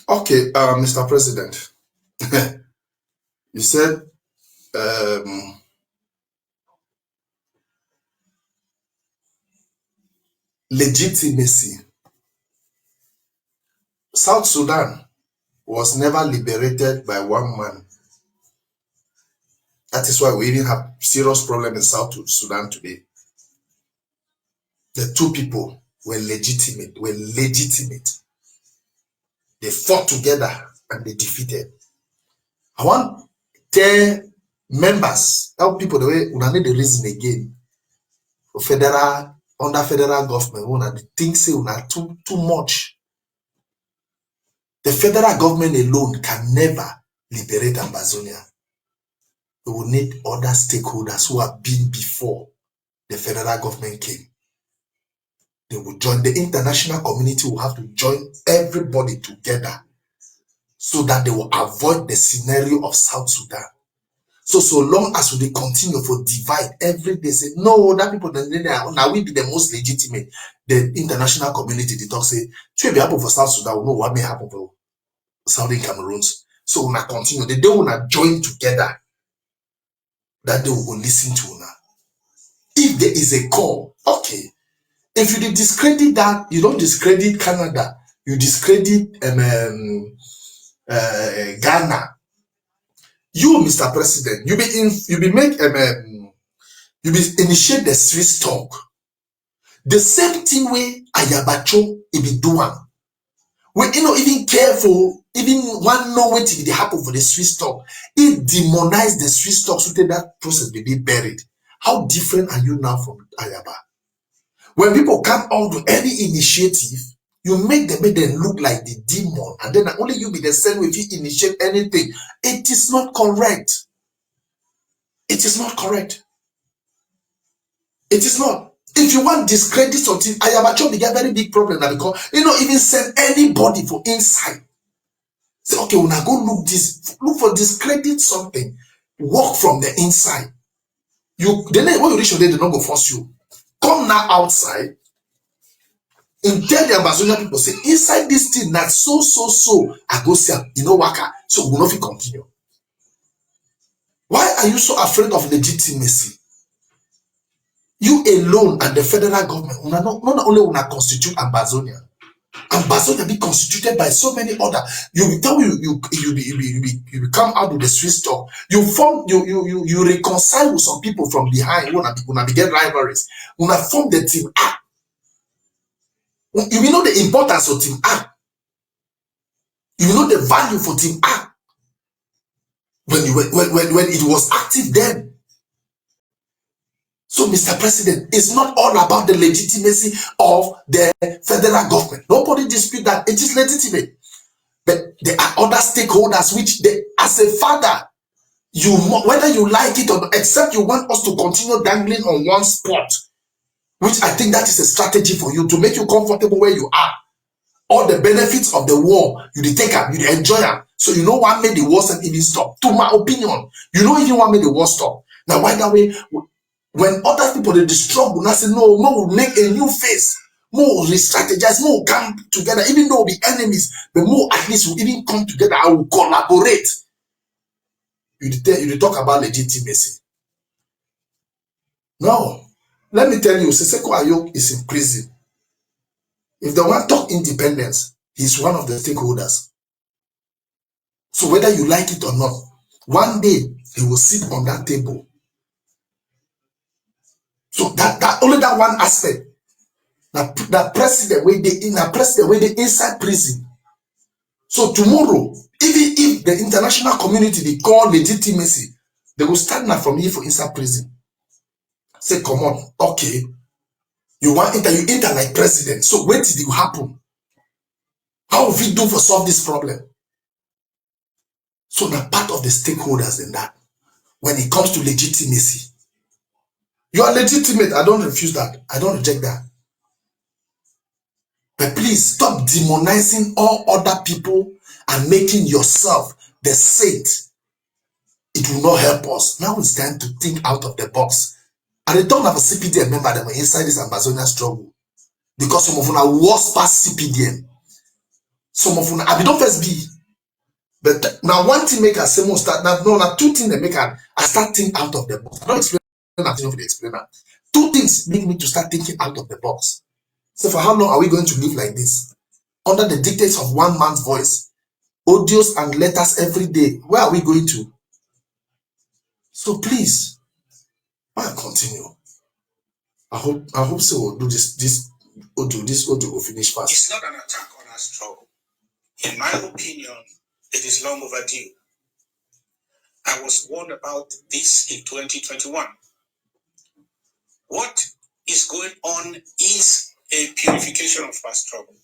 Okay, Mr. President, you said legitimacy. South Sudan was never liberated by one man. That is why we even have serious problem in South Sudan today. The two people were legitimate. They fought together and they defeated. I want to tell members, help people the way we need the reason again for federal, under federal government, we the things say we too much. The federal government alone can never liberate Amazonia. We will need other stakeholders who have been before the federal government came. They will join. The international community will have to join everybody together so that they will avoid the scenario of South Sudan. So long as we continue for divide every day, say no, that people now we be the most legitimate. The international community they talk say, should be happen for South Sudan, we know what may happen for Southern Cameroons. So we continue. They don't want to join together. That they will listen to now. If there is a call, okay. If you discredit that, you don't discredit Canada, you discredit Ghana. You, Mr. President, you be make You be initiate the street talk. The same thing way Ayabacho be doing. We even careful, even one know what will happen for the street stock. It demonized the street stock so that process will be buried. How different are you now from Ayaba? When people come out to any initiative, you make them look like the demon, and then only you be the same way if you initiate anything. It is not correct. It is not correct. It is not. If you want discredit something, Ayabacho will get a very big problem now because you don't even send anybody for inside. Say, okay, when I go look for discredit something, work from the inside. Then when you reach your day, they don't go force you. Come now outside and tell the Amazonian people, say, inside this thing, not so, I go see, waka, so we will not continue. Why are you so afraid of legitimacy? You alone and the federal government, not only will not constitute Ambazonia. Ambazonia be constituted by so many other. You come out with the Swiss talk. You reconcile with some people from behind. When begin rivalries, when I form the team A. You know the importance of team A. You know the value for team A. When it was active then. So, Mr. President, it's not all about the legitimacy of the federal government. Nobody dispute that it is legitimate. But there are other stakeholders which as a father, whether you like it or not, except you want us to continue dangling on one spot, which I think that is a strategy for you to make you comfortable where you are. All the benefits of the war, you take them, you enjoy them. So you know what made the war even stop? To my opinion, you know even what made the war stop. Now, why that way? When other people they struggle, I say no, we'll make a new face. More re-strategize, more come together, even though we'll be enemies, but more at least we'll even come together and we'll collaborate. You talk about legitimacy. No. Let me tell you, Siseko Ayok is in prison. If the one talk independence, he's one of the stakeholders. So whether you like it or not, one day he will sit on that table. So that only that one aspect. That president where they inside prison. So tomorrow, even if the international community they call legitimacy, they will stand now from here for inside prison. Say, come on, okay. You enter like president. So what did it happen? How will we do for solve this problem? So now part of the stakeholders in that, when it comes to legitimacy, you are legitimate. I don't refuse that. I don't reject that. But please stop demonizing all other people and making yourself the saint. It will not help us. Now it's time to think out of the box. And they don't have a CPDM member that were inside this Amazonian struggle. Because some of them are worse past CPDM. Some of them, I don't first be. But now one thing make us say more start. Now two things that make I start thinking out of the box. I don't explain nothing for the explainer. Two things make me to start thinking out of the box. So for how long are we going to live like this? Under the dictates of one man's voice. Audios and letters every day. Where are we going to? So please, I'll continue. I hope so. We'll do this audio will finish fast. It's not an attack on our struggle. In my opinion, it is long overdue. I was warned about this in 2021. What is going on is a purification of our struggle.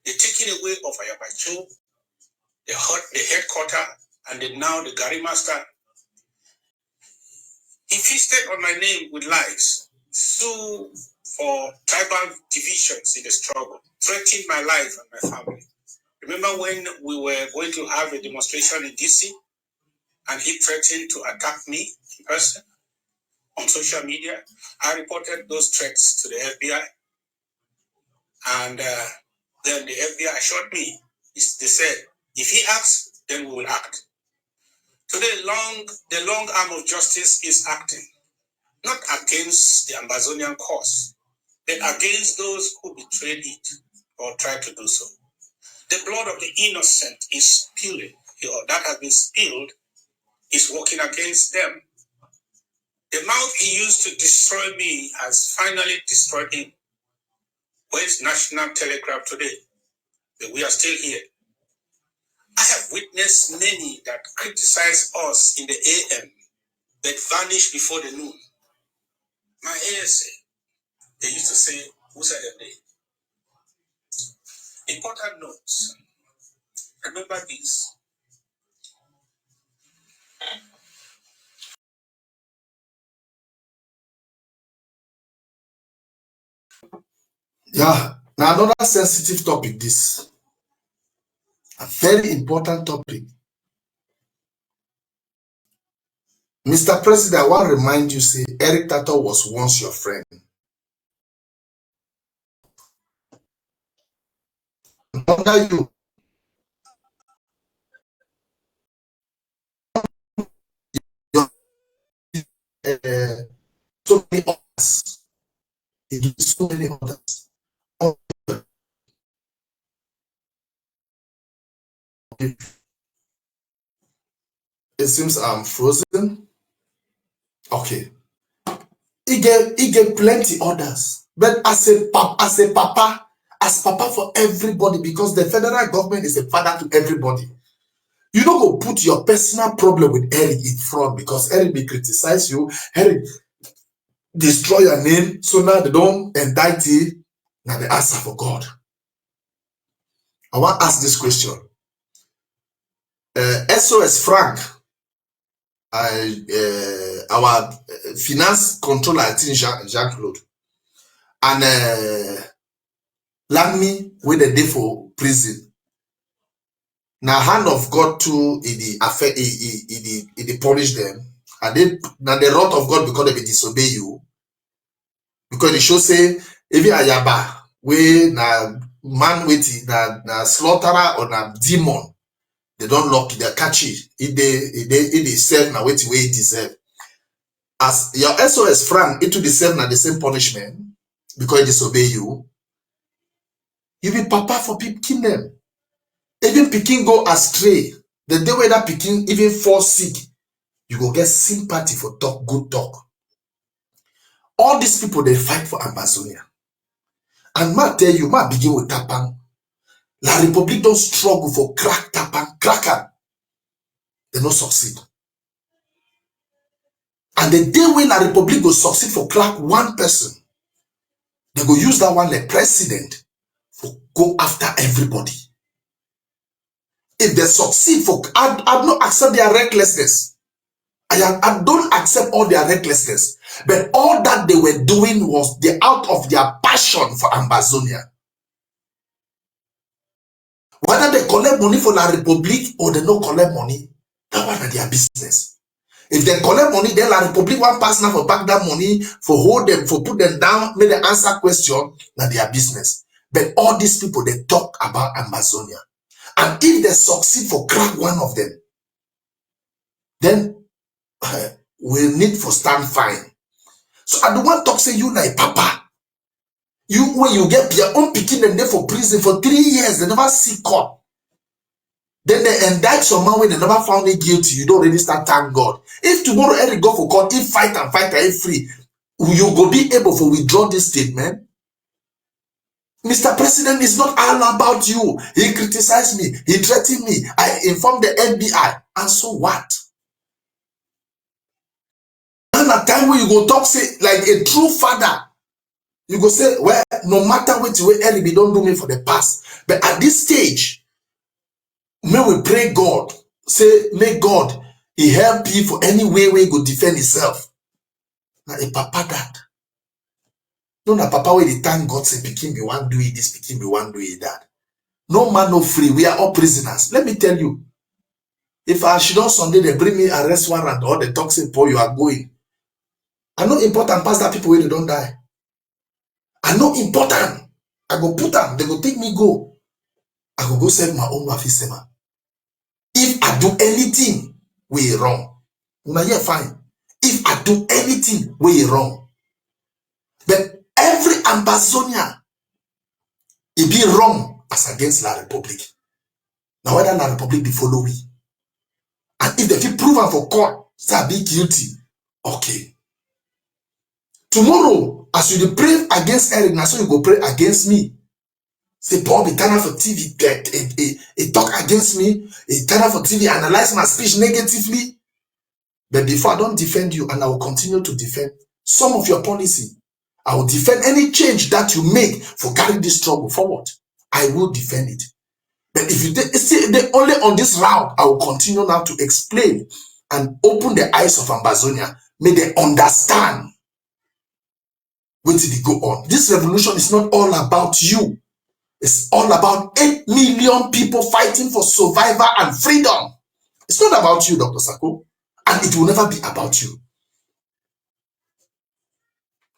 The taking away of Ayabacho, the headquarter, and now the Gary Master. He feasted on my name with lies, sue for tribal divisions in the struggle, threatened my life and my family. Remember when we were going to have a demonstration in DC and he threatened to attack me in person on social media? I reported those threats to the FBI, and then the FBI assured me. They said, if he acts, then we will act. Today, the long arm of justice is acting, not against the Amazonian cause, but against those who betrayed it or tried to do so. The blood of the innocent is spilling, or that has been spilled, is working against them. The mouth he used to destroy me has finally destroyed him. Where's National Telegraph today? But we are still here. I have witnessed many that criticize us in the AM, but vanish before the noon. My ASA, they used to say, who said them day? Important notes. Remember this. Yeah, now another sensitive topic, this. A very important topic. Mr. President, I want to remind you, say, Eric Tato was once your friend. Under you, so many others. He did so many others. It seems I'm frozen. Okay. He gave plenty others. But as papa for everybody, because the federal government is a father to everybody. You don't go put your personal problem with Eric in front because Eric may criticize you. Eric destroy your name. So now they don't indict you. Now they answer for God. I want to ask this question. SOS Frank, our finance controller, I think Jean-Claude, and Lami with the day for prison. Now hand of God to the punish them. And then now the wrath of God because they disobey you. Because the show say even ayaba we na man waiting na slaughterer or na demon. They don't lock it, they catch it. It serve now waiting where it deserve. As your SOS Frank, it will deserve now the same punishment because it disobey you. You be papa for picking them. Even picking go astray. The day where that picking even fall sick, you go get sympathy for talk, good talk. All these people, they fight for Amazonia. And ma tell you, ma begin with Tapang. La Republic don't struggle for crack Tapang, cracker. They don't succeed. And the day when La Republic will succeed for crack one person, they go use that one like president for go after everybody. If they succeed for, I don't accept their recklessness. I don't accept all their recklessness. But all that they were doing was out of their passion for Amazonia. Whether they collect money for La Republic or they don't collect money, that one is their business. If they collect money, then La Republic one person for back that money, for hold them, for put them down, make them answer question, na their business. But all these people, they talk about Amazonia. And if they succeed for crack one of them, then we need for stand fine. So I don't want to talk say you like papa. You when you get your own picking them there for prison for 3 years, they never see court. Then they indict someone when they never found it guilty. You don't really start thank God. If tomorrow Eric go for court, if fight and free, you go be able to withdraw this statement. Mr. President is not all about you. He criticized me. He threatened me. I informed the FBI. And so what? And a time when you go talk, say, like a true father, you go say, well, no matter what way Eric don't do me for the past. But at this stage, may we pray God. Say, may God, he help you for any way he go defend himself. Now, a papa that. No, na papa where they thank God say, Pikin be one do it this, Pikin be one do it that. No man, no free. We are all prisoners. Let me tell you. If I should on Sunday, they bring me arrest warrant or the toxic boy, you are going. I know important past that people where they don't die. I know important. I go put them. They go take me go. I go save my own mafisema. If I do anything, we wrong. Now yeah, fine. If I do anything, we wrong. But every Amazonia, it be wrong as against La Republic. Now whether La Republic be follow me. And if they feel proven for court, say be guilty. Okay. Tomorrow, as you dey pray against Eric, now so you go pray against me. Say, Bob, he turn out for TV, he talk against me, he turn out for TV, analyze my speech negatively. But before, I don't defend you, and I will continue to defend some of your policy. I will defend any change that you make for carrying this struggle forward. I will defend it. But if you see, only on this route, I will continue now to explain and open the eyes of Ambazonia. May they understand what did it go on. This revolution is not all about you. It's all about 8 million people fighting for survival and freedom. It's not about you, Dr. Sako, and it will never be about you.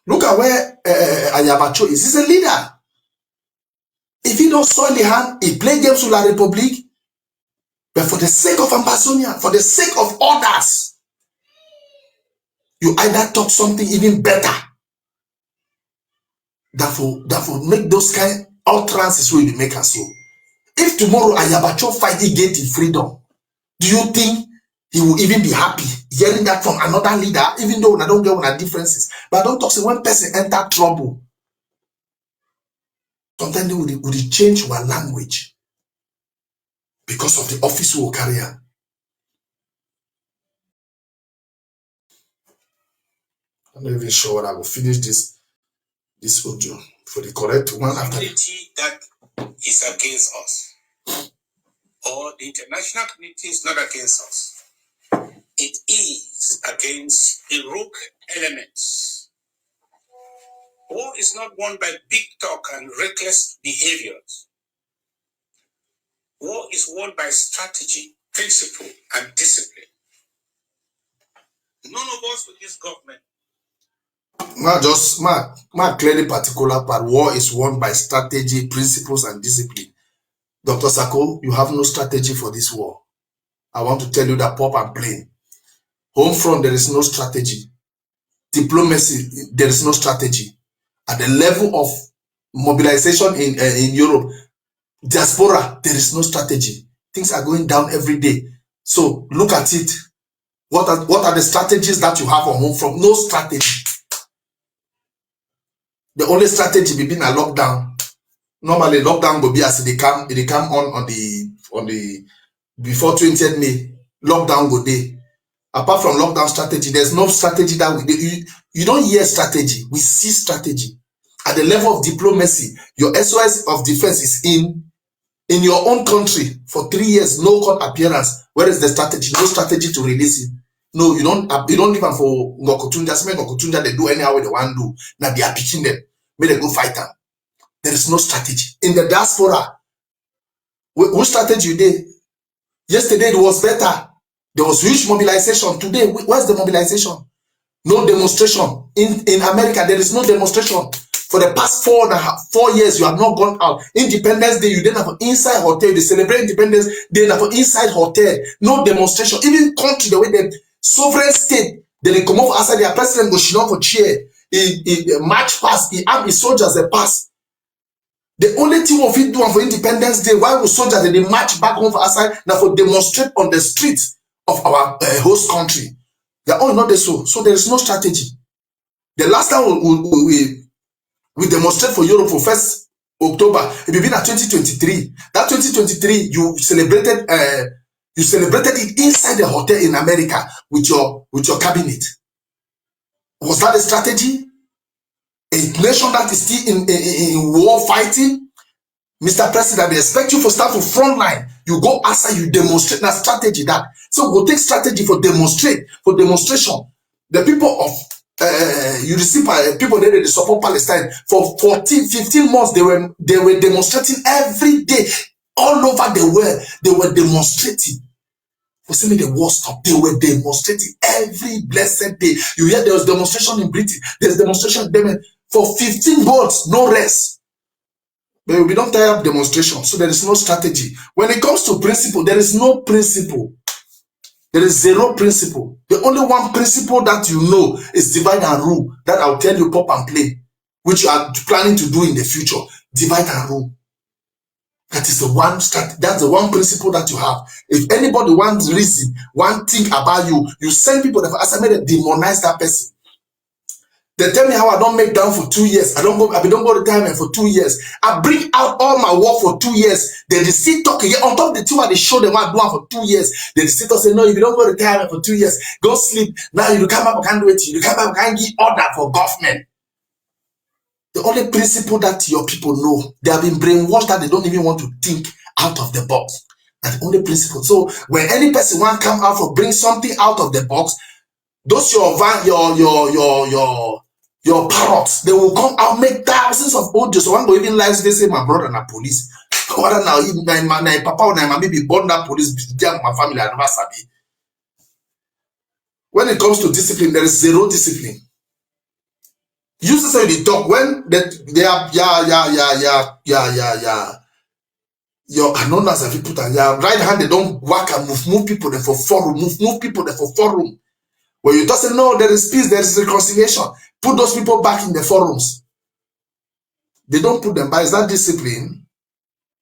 Look at where Ayabacho is. He's a leader. If he don't soil the hand, he play games with La Republique. But for the sake of Ambazonia, for the sake of others, you either talk something even better that will make those kind of utterances where you make us so. If tomorrow Ayabacho fight against his freedom, do you think he will even be happy hearing that from another leader, even though I don't get one of differences? But I don't talk, say when person enter trouble, sometimes they will change our language because of the office we will carry on. I'm not even sure what I will finish this audio for the correct one after that is against us, or the international community is not against us. It is against the rogue elements. War is not won by big talk and reckless behaviors. War is won by strategy, principle, and discipline. None of us with this government. Not clearly particular part. War is won by strategy, principles, and discipline. Dr. Sako, you have no strategy for this war. I want to tell you that pop and plain. Home front, there is no strategy. Diplomacy, there is no strategy. At the level of mobilization in Europe, diaspora, there is no strategy. Things are going down every day. So look at it. What are the strategies that you have on home front? No strategy. The only strategy be being a lockdown. Normally, lockdown will be as they come on the before 20th May. Lockdown go day. Apart from lockdown strategy, there's no strategy that you don't hear strategy. We see strategy. At the level of diplomacy, your SOS of defense is in your own country for 3 years, no court appearance. Where is the strategy? No strategy to release it. No, you don't even for Ngokotunja. Some Ngokotunja, they do anyhow they want to do. Now they are picking them. May they go fight them. There is no strategy. In the diaspora, what strategy you did? Yesterday it was better. There was huge mobilization. Today, where's the mobilization? No demonstration. In America, there is no demonstration. For the past 4 years, you have not gone out. Independence Day, you didn't have an inside hotel. They celebrate Independence Day, have an inside hotel. No demonstration. Even country, the way the sovereign state, they come off outside their president go shit for chair. He march past, he have his soldiers they pass. The only thing of it doing for Independence Day, why would soldiers they march back home for outside now for demonstrate on the streets of our host country? They are all not there so there is no strategy. The last time we demonstrate for Europe for 1st October, it will be in 2023. That 2023, you celebrated it inside the hotel in America with your cabinet. Was that a strategy? A nation that is still in war fighting? Mr. President, we expect you to start from front line. You go outside, you demonstrate that strategy that. So we'll take strategy for demonstration. The people of you receive people that they support Palestine for 14, 15 months. They were demonstrating every day all over the world. They were demonstrating. For saying the war stop, they were demonstrating every blessed day. You hear there was demonstration in Britain. There's demonstration for 15 months, no rest. But we don't tire of demonstration, so there is no strategy. When it comes to principle, there is no principle. There is zero principle. The only one principle that you know is divide and rule. That I'll tell you pop and play, which you are planning to do in the future. Divide and rule. That is the one strategy. That's the one principle that you have. If anybody wants reason, one thing about you, you send people that as I made demonize that person. They tell me how I don't make down for 2 years. I don't go retirement for 2 years. I bring out all my work for 2 years. Then they still talk again. On top of the two, they show them what I do for 2 years. Then they still say, no, if you don't go retirement for 2 years, go sleep. Now you come up, I can't do it. You come up, I can't give order for government. The only principle that your people know, they have been brainwashed that they don't even want to think out of the box. That's the only principle. So when any person want to come out or bring something out of the box, those your parrots, they will come out, make thousands of audios. So one go even lies, they say my brother na police. Whether now my papa or my mommy be born that police, my family, I never sabi. When it comes to discipline, there is zero discipline. You say they talk when they are your anonymous have put on your right hand, they don't work and move people there for forum, move people there for forum. When you just say no, there is peace, there is reconciliation, put those people back in the forums. They don't put them by. Is that discipline?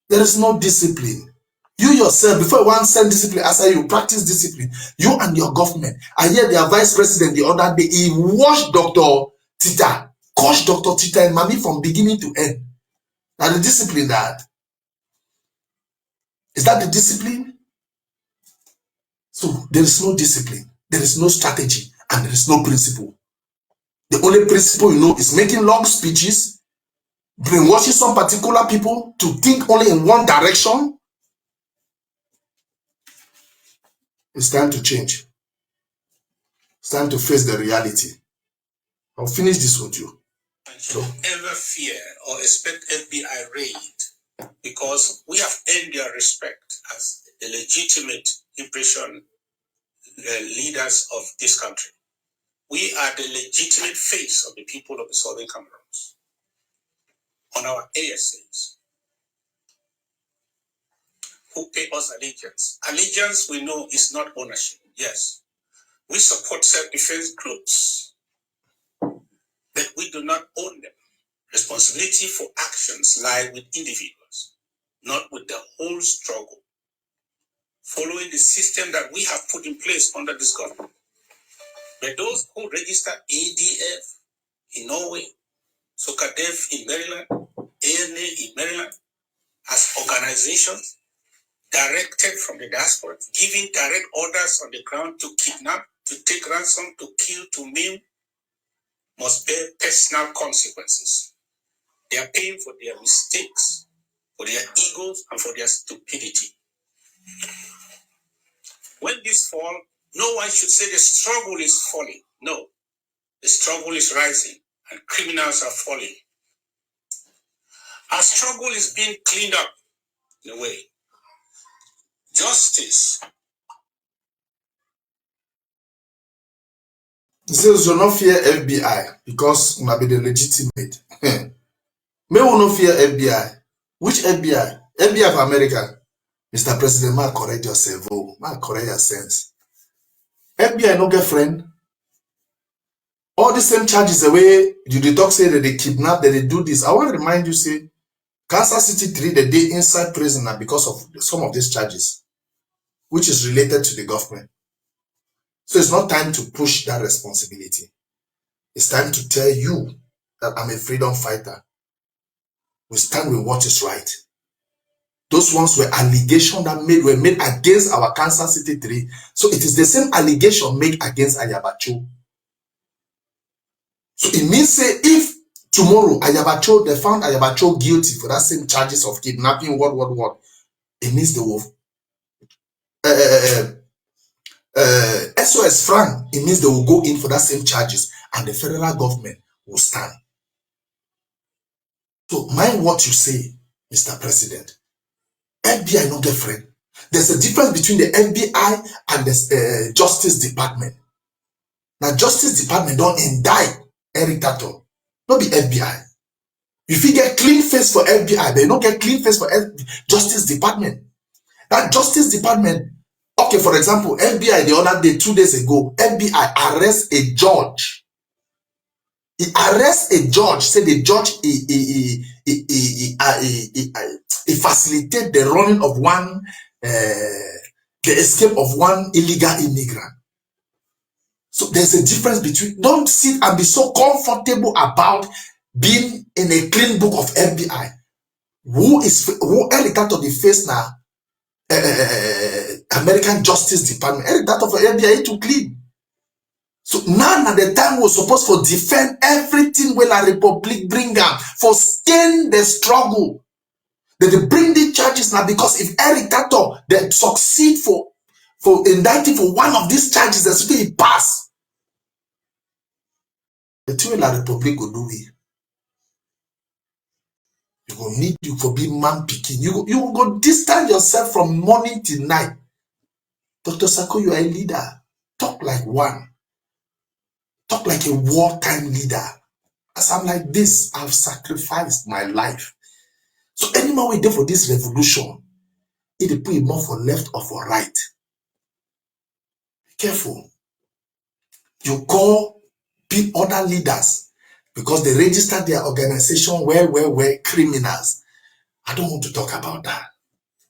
There is no discipline. You yourself, before you want to send discipline, I say you practice discipline. You and your government. I hear their vice president the other day, he watched Dr. Tita, coach Dr. Tita and Mami from beginning to end. Now the discipline that. Is that the discipline? So there is no discipline. There is no strategy. And there is no principle. The only principle you know is making long speeches, brainwashing some particular people to think only in one direction. It's time to change. It's time to face the reality. I'll finish this with you. So ever fear or expect FBI raid because we have earned their respect as the legitimate impression leaders of this country. We are the legitimate face of the people of the Southern Cameroons on our ASAs who pay us allegiance. Allegiance, we know, is not ownership. Yes, we support self-defense groups, but we do not own them. Responsibility for actions lie with individuals, not with the whole struggle, following the system that we have put in place under this government. But those who register ADF in Norway, SOCADEF in Maryland, ANA in Maryland, as organizations directed from the diaspora, giving direct orders on the ground to kidnap, to take ransom, to kill, to maim, must bear personal consequences. They are paying for their mistakes, for their egos, and for their stupidity. When this fall, no one should say the struggle is falling. No, the struggle is rising and criminals are falling. Our struggle is being cleaned up in a way. Justice. He says, you not fear FBI because you might be the legitimate. May we not fear FBI. Which FBI? FBI of America. Mr. President, man, correct yourself. Oh, man, correct your sense. FBI no girlfriend. All the same charges the way you talk say that they kidnap, that they do this. I want to remind you, say, Kansas City 3, the day inside prison because of some of these charges, which is related to the government. So it's not time to push that responsibility. It's time to tell you that I'm a freedom fighter. We stand with what is right. Those ones were allegations that were made against our Kansas City 3. So it is the same allegation made against Ayabacho. So it means, say, if tomorrow Ayabacho, they found Ayabacho guilty for that same charges of kidnapping, what, it means they will SOS Frank, it means they will go in for that same charges and the federal government will stand. So mind what you say, Mr. President. FBI no get friend. There's a difference between the FBI and the Justice Department. Now, Justice Department don't indict Eric Tato. Not be FBI. If you get clean face for FBI, they don't get clean face for Justice Department. That Justice Department, okay, for example, FBI the other day, 2 days ago, FBI arrests a judge. He arrests a judge, say the judge he facilitated the running of the escape of one illegal immigrant. So there's a difference between, don't sit and be so comfortable about being in a clean book of FBI. Who Eric that of the face now? American Justice Department. Eric that of the FBI to clean. So now at the time was supposed to defend everything when a republic bring them for staying the struggle. They bring the charges now because if Eric Tato they succeed for indicting for one of these charges, that's what he pass. The two la republic will do it. You will need you for being man picking. You will go distance yourself from morning till night. Dr. Sako, you are a leader. Talk like one. Talk like a wartime leader. As I'm like this, I've sacrificed my life. So anyone we there for this revolution, it put it more for left or for right. Be careful. You call other leaders because they registered their organization where criminals. I don't want to talk about that.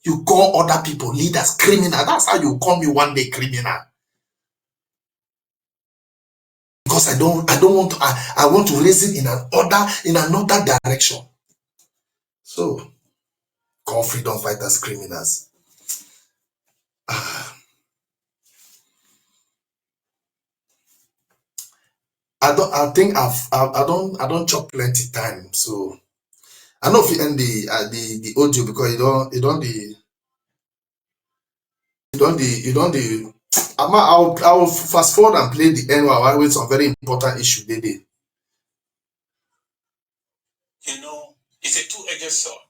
You call other people leaders criminal. That's how you call me one day criminal. Because I don't want to, I want to raise it in another direction. So call freedom fighters criminals. I don't chop plenty time. So I know if you end the audio because I'll fast forward and play the end while I wait some very important issue they did. You know, it's a two-edged sword.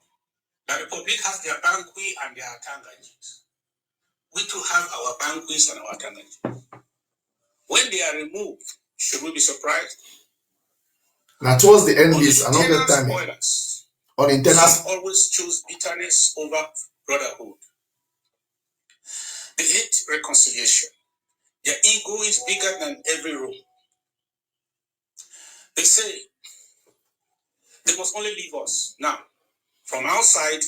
The Republic has their banqui and their tanganyis. We too have our banquis and our tanganyis. When they are removed, should we be surprised? Now towards the end is another time. Spoilers. On internal always choose bitterness over brotherhood. They hate reconciliation. Their ego is bigger than every room. They say they must only leave us. Now, from outside,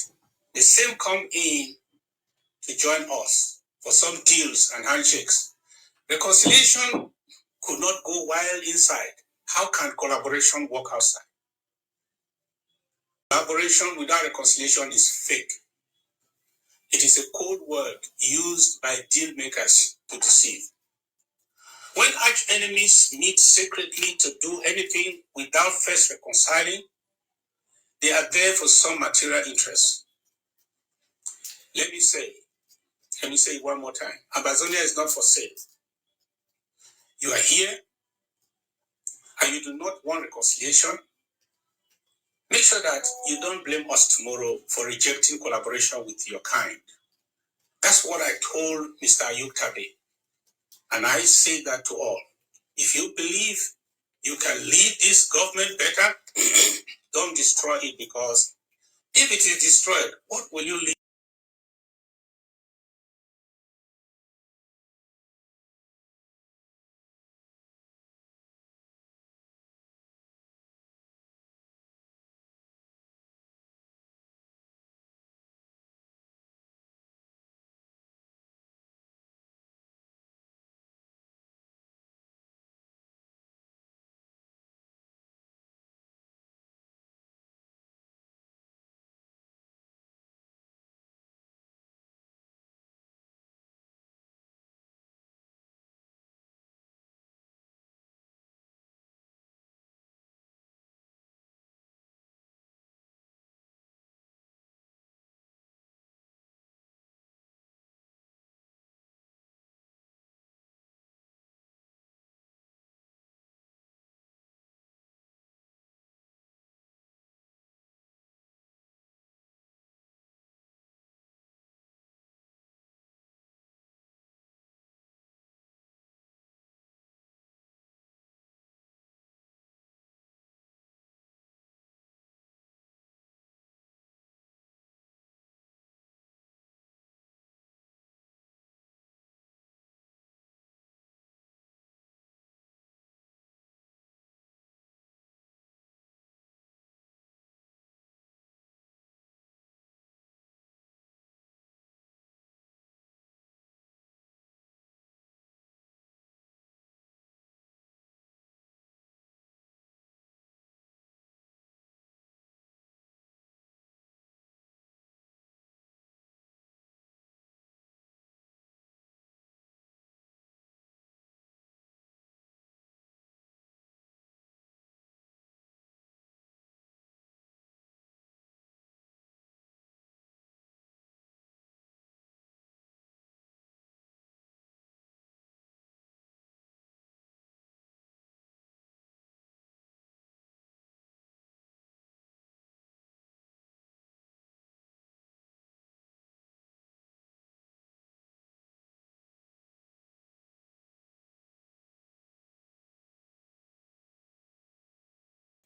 the same come in to join us for some deals and handshakes. Reconciliation could not go while inside. How can collaboration work outside? Collaboration without reconciliation is fake. It is a code word used by deal makers to deceive. When arch enemies meet secretly to do anything without first reconciling, they are there for some material interest. Let me say it one more time. Amazonia is not for sale. You are here and you do not want reconciliation. Make sure that you don't blame us tomorrow for rejecting collaboration with your kind. That's what I told Mr. Ayub Tabe. And I say that to all. If you believe you can lead this government better, don't destroy it, because if it is destroyed, what will you leave?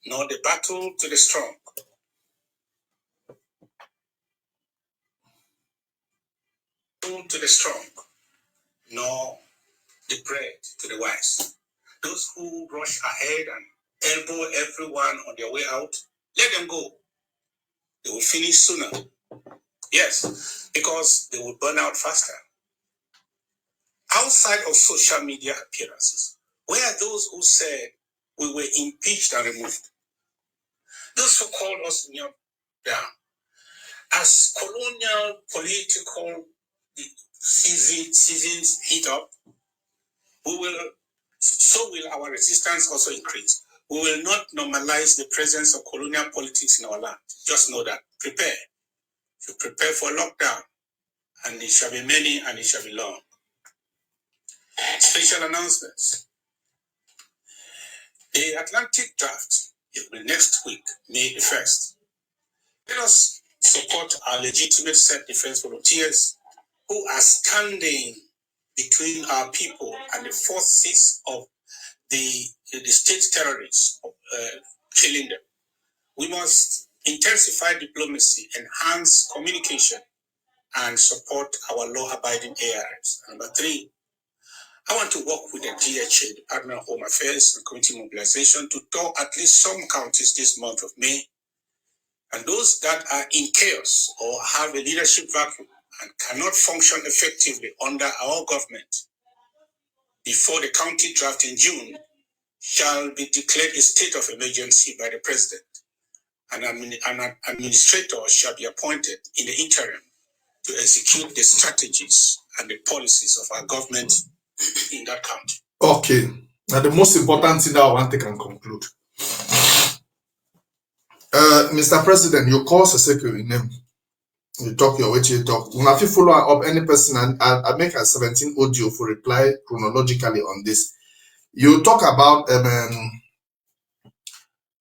nor the battle to the strong. To the strong, nor the bread to the wise. Those who rush ahead and elbow everyone on their way out, let them go. They will finish sooner. Yes, because they will burn out faster. Outside of social media appearances, where are those who said we were impeached and removed? Those who called us knelt down. As colonial political seasons heat up, so will our resistance also increase. We will not normalize the presence of colonial politics in our land. Just know that. Prepare. You prepare for lockdown, and it shall be many and it shall be long. Special announcements. The Atlantic draft will be next week, May the 1st. Let us support our legitimate self-defense volunteers who are standing between our people and the forces of the state terrorists killing them. We must intensify diplomacy, enhance communication, and support our law-abiding ARs. Number 3, I want to work with the DHA, Department of Home Affairs and Community Mobilization, to tour at least some counties this month of May, and those that are in chaos or have a leadership vacuum and cannot function effectively under our government before the county draft in June shall be declared a state of emergency by the president. An administrator shall be appointed in the interim to execute the strategies and the policies of our government in that county. Okay. Now the most important thing that I want to conclude. Mr. President, you call Seseko in name. You talk your way to you talk. When I follow up any person, and I make a 17 audio for reply chronologically on this. You talk about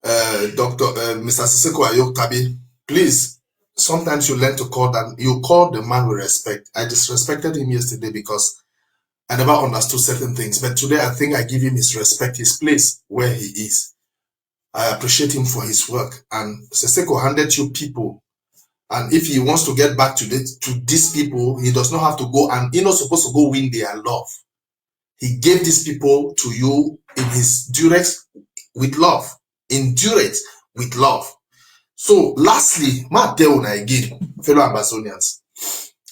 Mr. Seseko Ayok Tabi. Please, sometimes you learn to call that. You call the man with respect. I disrespected him yesterday because I never understood certain things. But today I think I give him his respect, his place where he is. I appreciate him for his work. And Seseko handed you people. And if he wants to get back to these people, he does not have to go, and he's not supposed to go win their love. He gave these people to you in his durex with love. Endurance with love. So lastly, ma tell una again, fellow Ambazonians.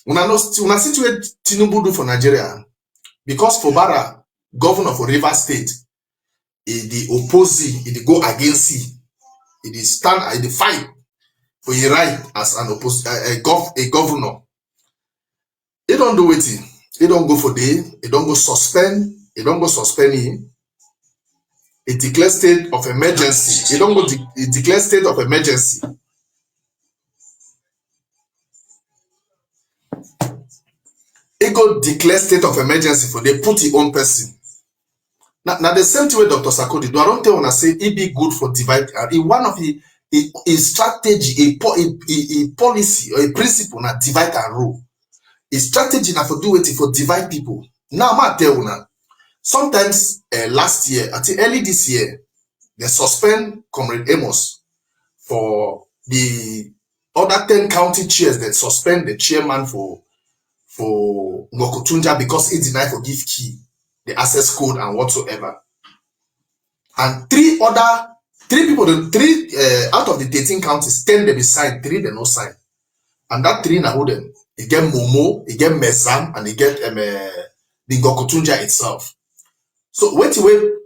Una situate Tinubu do for Nigeria. Because Fubara, governor for Rivers State, the opposing, he go against he stand, he fight for a right as an a governor. He don't do it. He don't go for day. He don't go suspend. He don't go suspend him. He declare state of emergency. He don't go declare state of emergency. He go declare state of emergency for they put his own person. Now the same way Dr. Sarkozy do. I don't tell when I say it be good for divide. One of a strategy, a policy or a principle na divide and rule. A strategy na for do it for divide people. Now I tell you sometimes last year, I think early this year, they suspend Comrade Amos for the other 10 county chairs that suspend the chairman for Ngokotunja because he denied to give key, the access code and whatsoever. And three people, out of the 13 counties, 10 they be signed, 3 they no sign. And that 3 na hold them. He get Momo, he get Mesam, and he get the Ngokotunja itself. So wait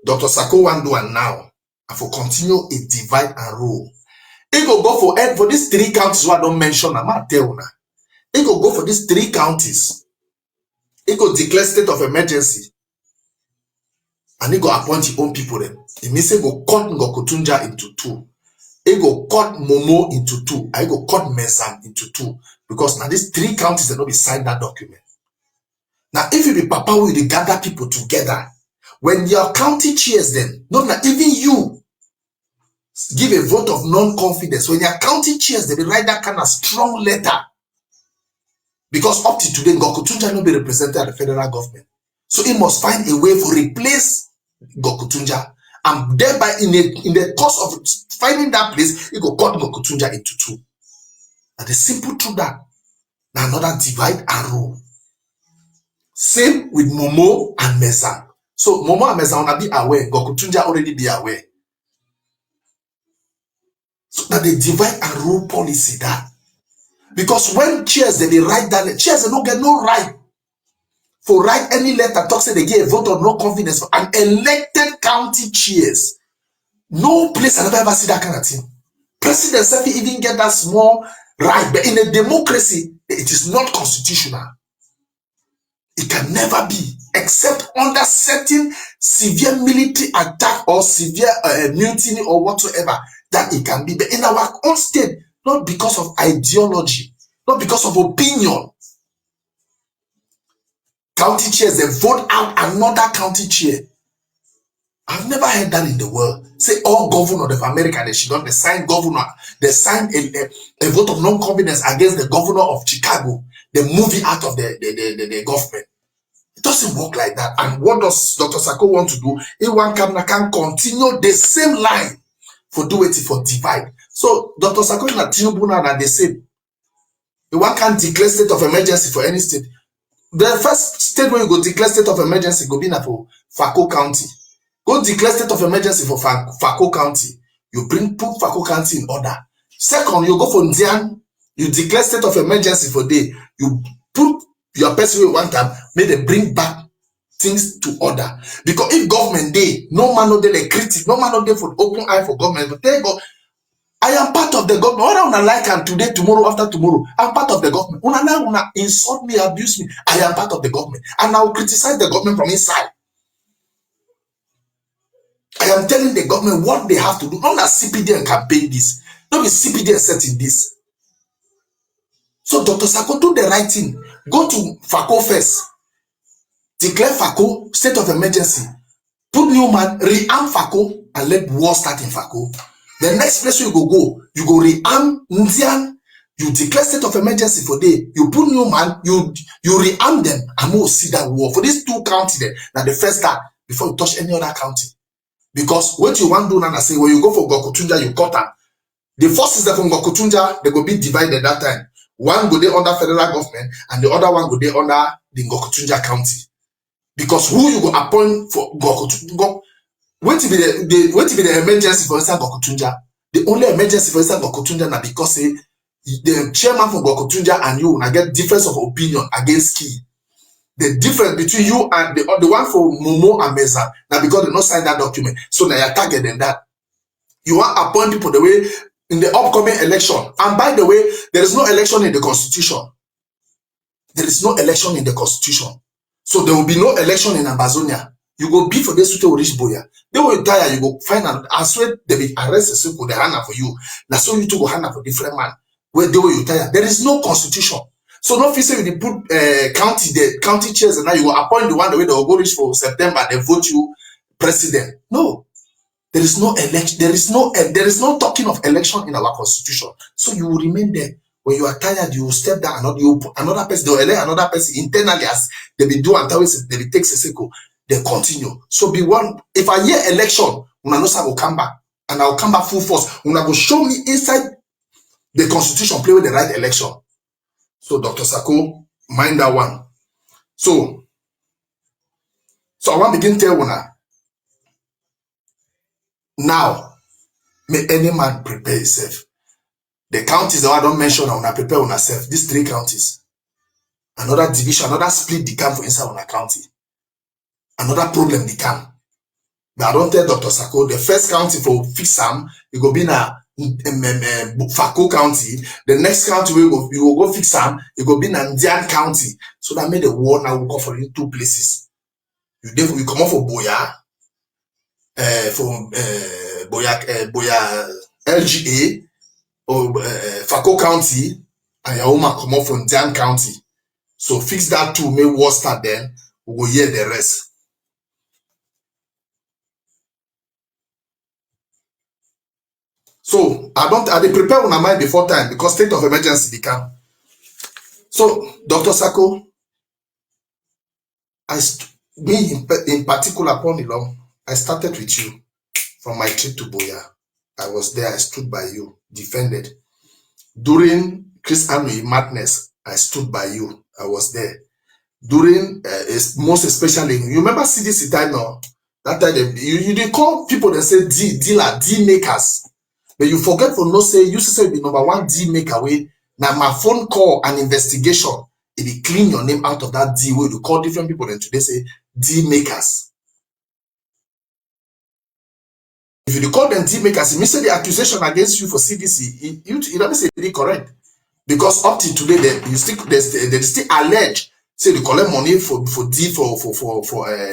Dr. Sako want do and now, and for continue a divide and rule. He go for these 3 counties what I don't mention. I'm not telling you. He go for these 3 counties. He go declare state of emergency. And he go appoint his own people then. It means he go cut Ngokotunja into 2. He go cut Momo into 2. I go cut Mesam into 2. Because now these 3 counties they not be signed that document. Now if you be Papa will gather people together, when your county chairs them, not now even you give a vote of non-confidence. When your county chairs, they will write that kind of strong letter. Because up to today, Ngokotunja not be represented at the federal government. So he must find a way to replace Ngokotunja and thereby in the course of finding that place, he go cut Ngokutunja into two. And the simple truth that now another divide and rule. Same with Momo and Mezan. So Momo and Mezan will be aware. Ngokutunja already be aware. So that they divide and rule policy that. Because when chairs they write that, chairs they don't get no right for write any letter talk say they get a vote of no confidence for an elected county chairs. No place I never ever see that kind of thing. President Sefi even get that small right, but in a democracy, it is not constitutional. It can never be, except under certain severe military attack or severe mutiny or whatsoever, that it can be. But in our own state, not because of ideology, not because of opinion. County chairs, they vote out another county chair. I've never heard that in the world. Say all governors of America, they sign governor, they sign a vote of non-confidence against the governor of Chicago. They move it out of the government. It doesn't work like that. And what does Dr. Sako want to do? One can continue the same line for do it for divide. So Dr. Sako in a Tinubuna that they say one can declare state of emergency for any state. The first state where you go declare state of emergency go be for Fako County. Go declare state of emergency for Fako County. You put Fako County in order. Second, you go for Ndian. You declare state of emergency for day. You put your person with one time, may they bring back things to order. Because if government day, no man no they critic, no man no they for open eye for government. But they go, I am part of the government. Whether una like am today, tomorrow, after tomorrow, I'm part of the government. Una insult me, abuse me. I am part of the government. And I will criticize the government from inside. I am telling the government what they have to do. Not that CPD and campaign this. Not be CPD setting this. So Dr. Sako do the right thing. Go to Fako first. Declare Fako state of emergency. Put new man, rearm Fako and let war start in Fako. The next place you go, you go rearm Ndian. You declare state of emergency for day. You put new man, you rearm them and we'll see that war. For these two counties there, that the first start before you touch any other county. Because what you want to do now, say, when you go for Ngokutunja, you cut them. The forces that from Ngokutunja, they go be divided that time. One go there under federal government and the other one go there under the Ngokutunja county. Because who you go appoint for Ngokutunja? What to be the emergency for instance Ngokutunja? The only emergency for instance Ngokutunja na because say the chairman for Ngokutunja and you na get difference of opinion against key. The difference between you and the one for Momo and Meza now because they not sign that document. So now you're targeted than that. You want to appoint people the way in the upcoming election. And by the way, there is no election in the constitution. There is no election in the constitution. So there will be no election in Amazonia. You go be for this to rich boy. They will die, you go find and I swear they will arrest a circle, the hand for you. Now so you to go hand for different man. Where they will retire. There is no constitution. So no fee say you put county chairs and now you will appoint the one the way they will go reach for September, they vote you president. No. There is no election, there is no talking of election in our constitution. So you will remain there. When you are tired, you will step down another person, they will elect another person internally as they be do and tell us they will take Seseko, they continue. So be one. If I hear election, una know I will come back. And I will come back full force. Una go show me inside the constitution play with the right election. So Dr. Sako, mind that one. So I want to begin tell una. Now, may any man prepare himself. The counties that I don't mention, I want to prepare on yourself. These three counties. Another division, another split the camp for inside on a county. Another problem the camp. But I don't tell Dr. Sako, the first county for Fixam, it will be na Fako County. The next county you will go Fixam, it will be na Ndian County. So that made the war now will go for in two places. You come off for Boya. For Boya LGA or Fako County and your woman come up from Ndian County. So fix that too, may war start then, we will hear the rest. So I dey prepare on mind before time because state of emergency become. So Dr. Sako, me in particular upon the law, I started with you. from my trip to Boya. I was there. I stood by you, defended. During Chris Anui madness, I stood by you. I was there. During, most especially, you remember CDC time now? That time, you did call people that say dealer, D makers. But you forget for no say, you say be number one D maker way. Now my phone call and investigation, if you clean your name out of that D way, you call different people and today say D makers. If you call them D makers, it means the accusation against you for CDC, you don't say it's correct. Because up to today, they still allege say they collect money for D for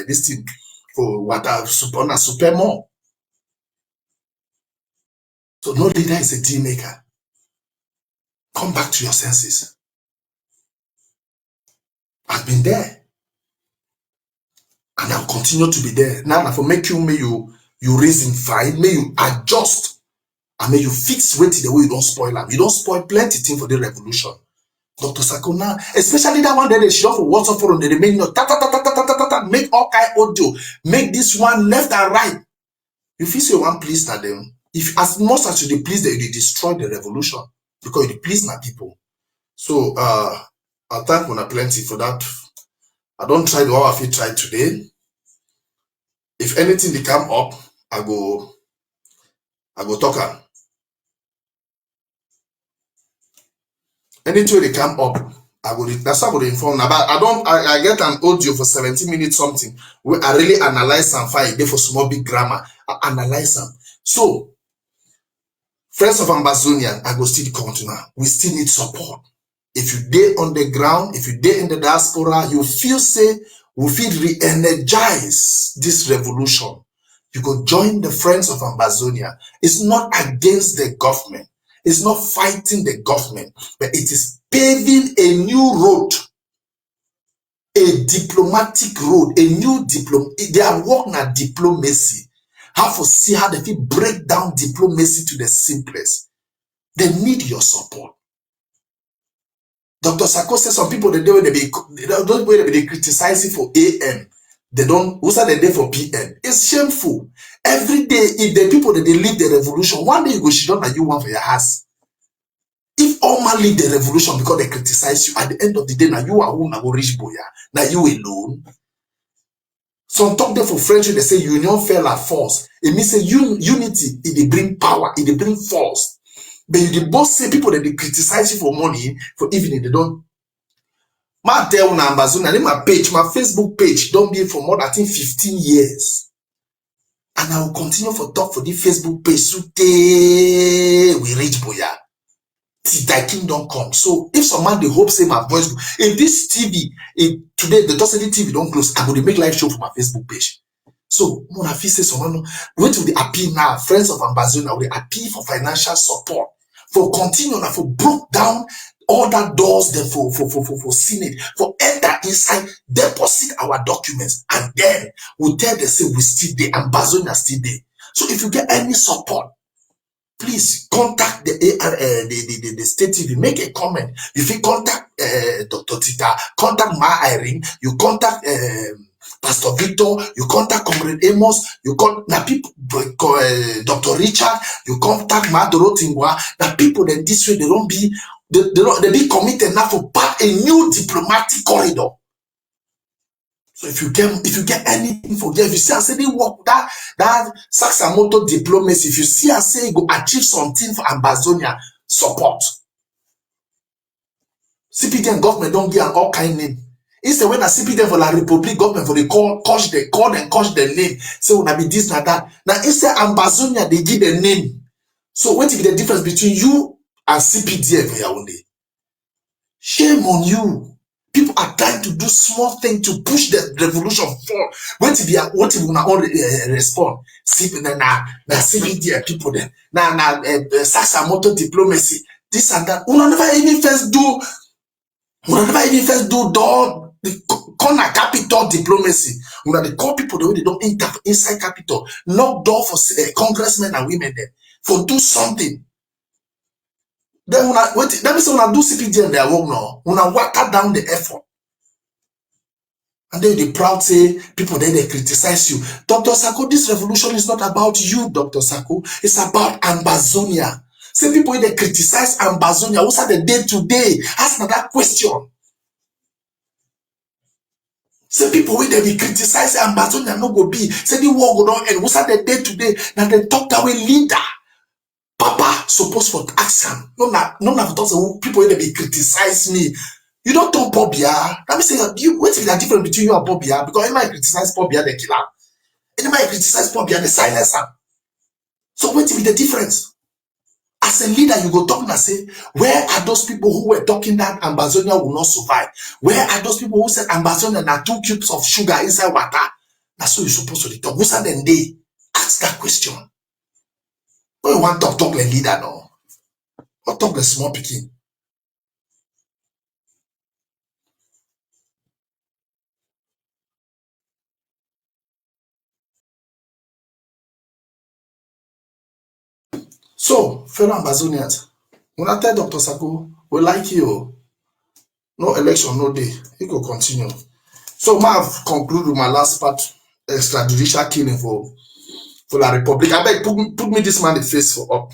this thing for water super more. So no leader is a D maker. Come back to your senses. I've been there, and I'll continue to be there. Now, for may you reason fine, may you adjust, and may you fix weight the way you don't spoil them. You don't spoil plenty things for the revolution. Dr. Sakona, especially that one that they show for WhatsApp forum, they remain make all kind audio, make this one left and right. If you say one please na them, if as much as you please them, you destroy the revolution because you please na people. So I'll thank Mona plenty for that. I don't try the all of you tried today. If anything they come up, I go talk. Anything they come up, that's how I will inform. But I get an audio for 17 minutes something where I really analyze and find there for small big grammar. I analyze them. So, friends of Ambazonian, I go still continue. We still need support. If you day on the ground, if you day in the diaspora, you feel say we feel re-energize this revolution. You go join the friends of Ambazonia. It's not against the government. It's not fighting the government, but it is paving a new road, a diplomatic road, a new They are working at diplomacy. How to see how they can break down diplomacy to the simplest. They need your support. Dr. Sako says some people they criticize it for AM. They don't who said they day for PM. It's shameful. Every day, if the people that they lead the revolution, one day you go shit on and you want for your house. If all man lead the revolution because they criticize you, at the end of the day, now you are who now go reach boya. Now you alone. Some talk there for French, they say union fail at force. It means say unity, it bring power, it bring force. But you the boss say people that they criticize you for money, for evening, they don't. My tell na Amazon, my page, my Facebook page, don't be for more than I think 15 years. And I will continue for talk for the Facebook page. So we reach boya. Till thy kingdom come. So if some man they hope say my voice, if this TV, if today the Dosity TV don't close, I'm going to make live show for my Facebook page. So when I feel say someone wait till they appeal now, friends of Ambazonia, will they appeal for financial support, for continue for broke down all that doors then for Senate, for enter inside, deposit our documents, and then we tell them say we still there, Ambazonia still there. So if you get any support, please contact the state TV, make a comment. If you contact Dr. Tita, contact Ma Irene, you contact Pastor Victor, you contact Comrade Amos, you contact people, Dr. Richard, you contact Ma Dorotingwa. The people that this way they don't be they be committed now for back a new diplomatic corridor. So if you get anything for them, if you see I say they work that Saxamoto diplomacy, if you see I say go achieve something for Ambazonia, support. CPDN government don't give an all kind name. Instead when I CPDN for La Republic government for the call the name. So when I be this and that. Now instead Ambazonia they give the name. So what is the difference between you and CPDN for your own day? Shame on you. People are trying to do small things to push the revolution forward. What if we not respond? CPD people then. Now Saxamoto diplomacy. This and that. We never even first do door the corner capital diplomacy. We they call people the way they don't enter inside capital. Knock door for congressmen and women then for do something. Then that means when I do CPD and their work now, when I water down the effort. And then they proud say, people then they criticize you. Dr. Sako, this revolution is not about you, Dr. Sako. It's about Ambazonia. Say people when they criticize Ambazonia, what's the day to day? Ask me that question. Say people when they be criticize Ambazonia no go be. Say the war go on and what's the day to day? Now they talk that way leader. Papa supposed for ask him. None of those people when they be criticize me. You don't talk Bobia. Let me say, what is the difference between you and Bobia? Because anybody criticize Bobia, they kill him. Anybody criticize Bobia, they silence him. So what is the difference? As a leader, you go talk and say, where are those people who were talking that Ambazonia will not survive? Where are those people who said Ambazonia are 2 cubes of sugar inside water? That's what you're supposed to talk. Who's that then they ask that question? No, you want to talk like leader, no. Or talk the small picking. So, fellow Ambazonians, when I tell Dr. Sako, we like you. No election, no day. He will continue. So, I have concluded my last part, extrajudicial killing for the Republic. I beg, put me this man in the face for up.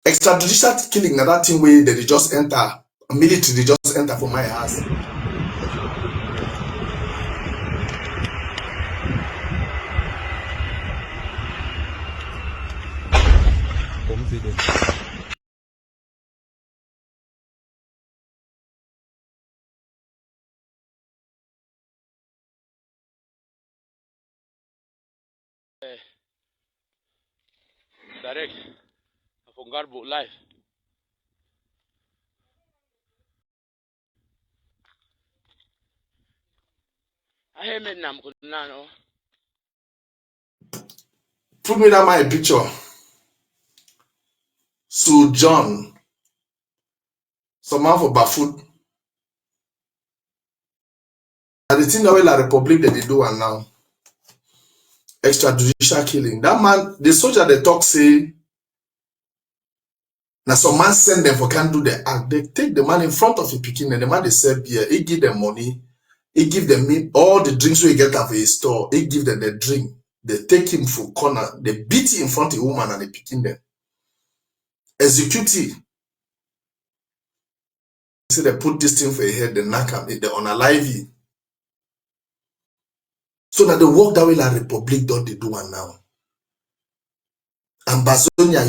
Extrajudicial killing, na that thing where they just enter, military, they just enter for my house. Direct from Garbo live. I hear me now. Put me that my picture. So John, some man for Bafoot. And the thing that the Republic that they do and now. Extrajudicial killing. That man, the soldier they talk say, now some man send them for can't do the act. They take the man in front of a picking and the man they sell beer. He give them money. He give them all the drinks we get out of his store. He give them the drink. They take him for corner. They beat him in front of a woman and they picking them. Execute. So they put this thing for a head, they knock him, they unalive him. So that they work that way like Republic don't they do one now. Ambazonia,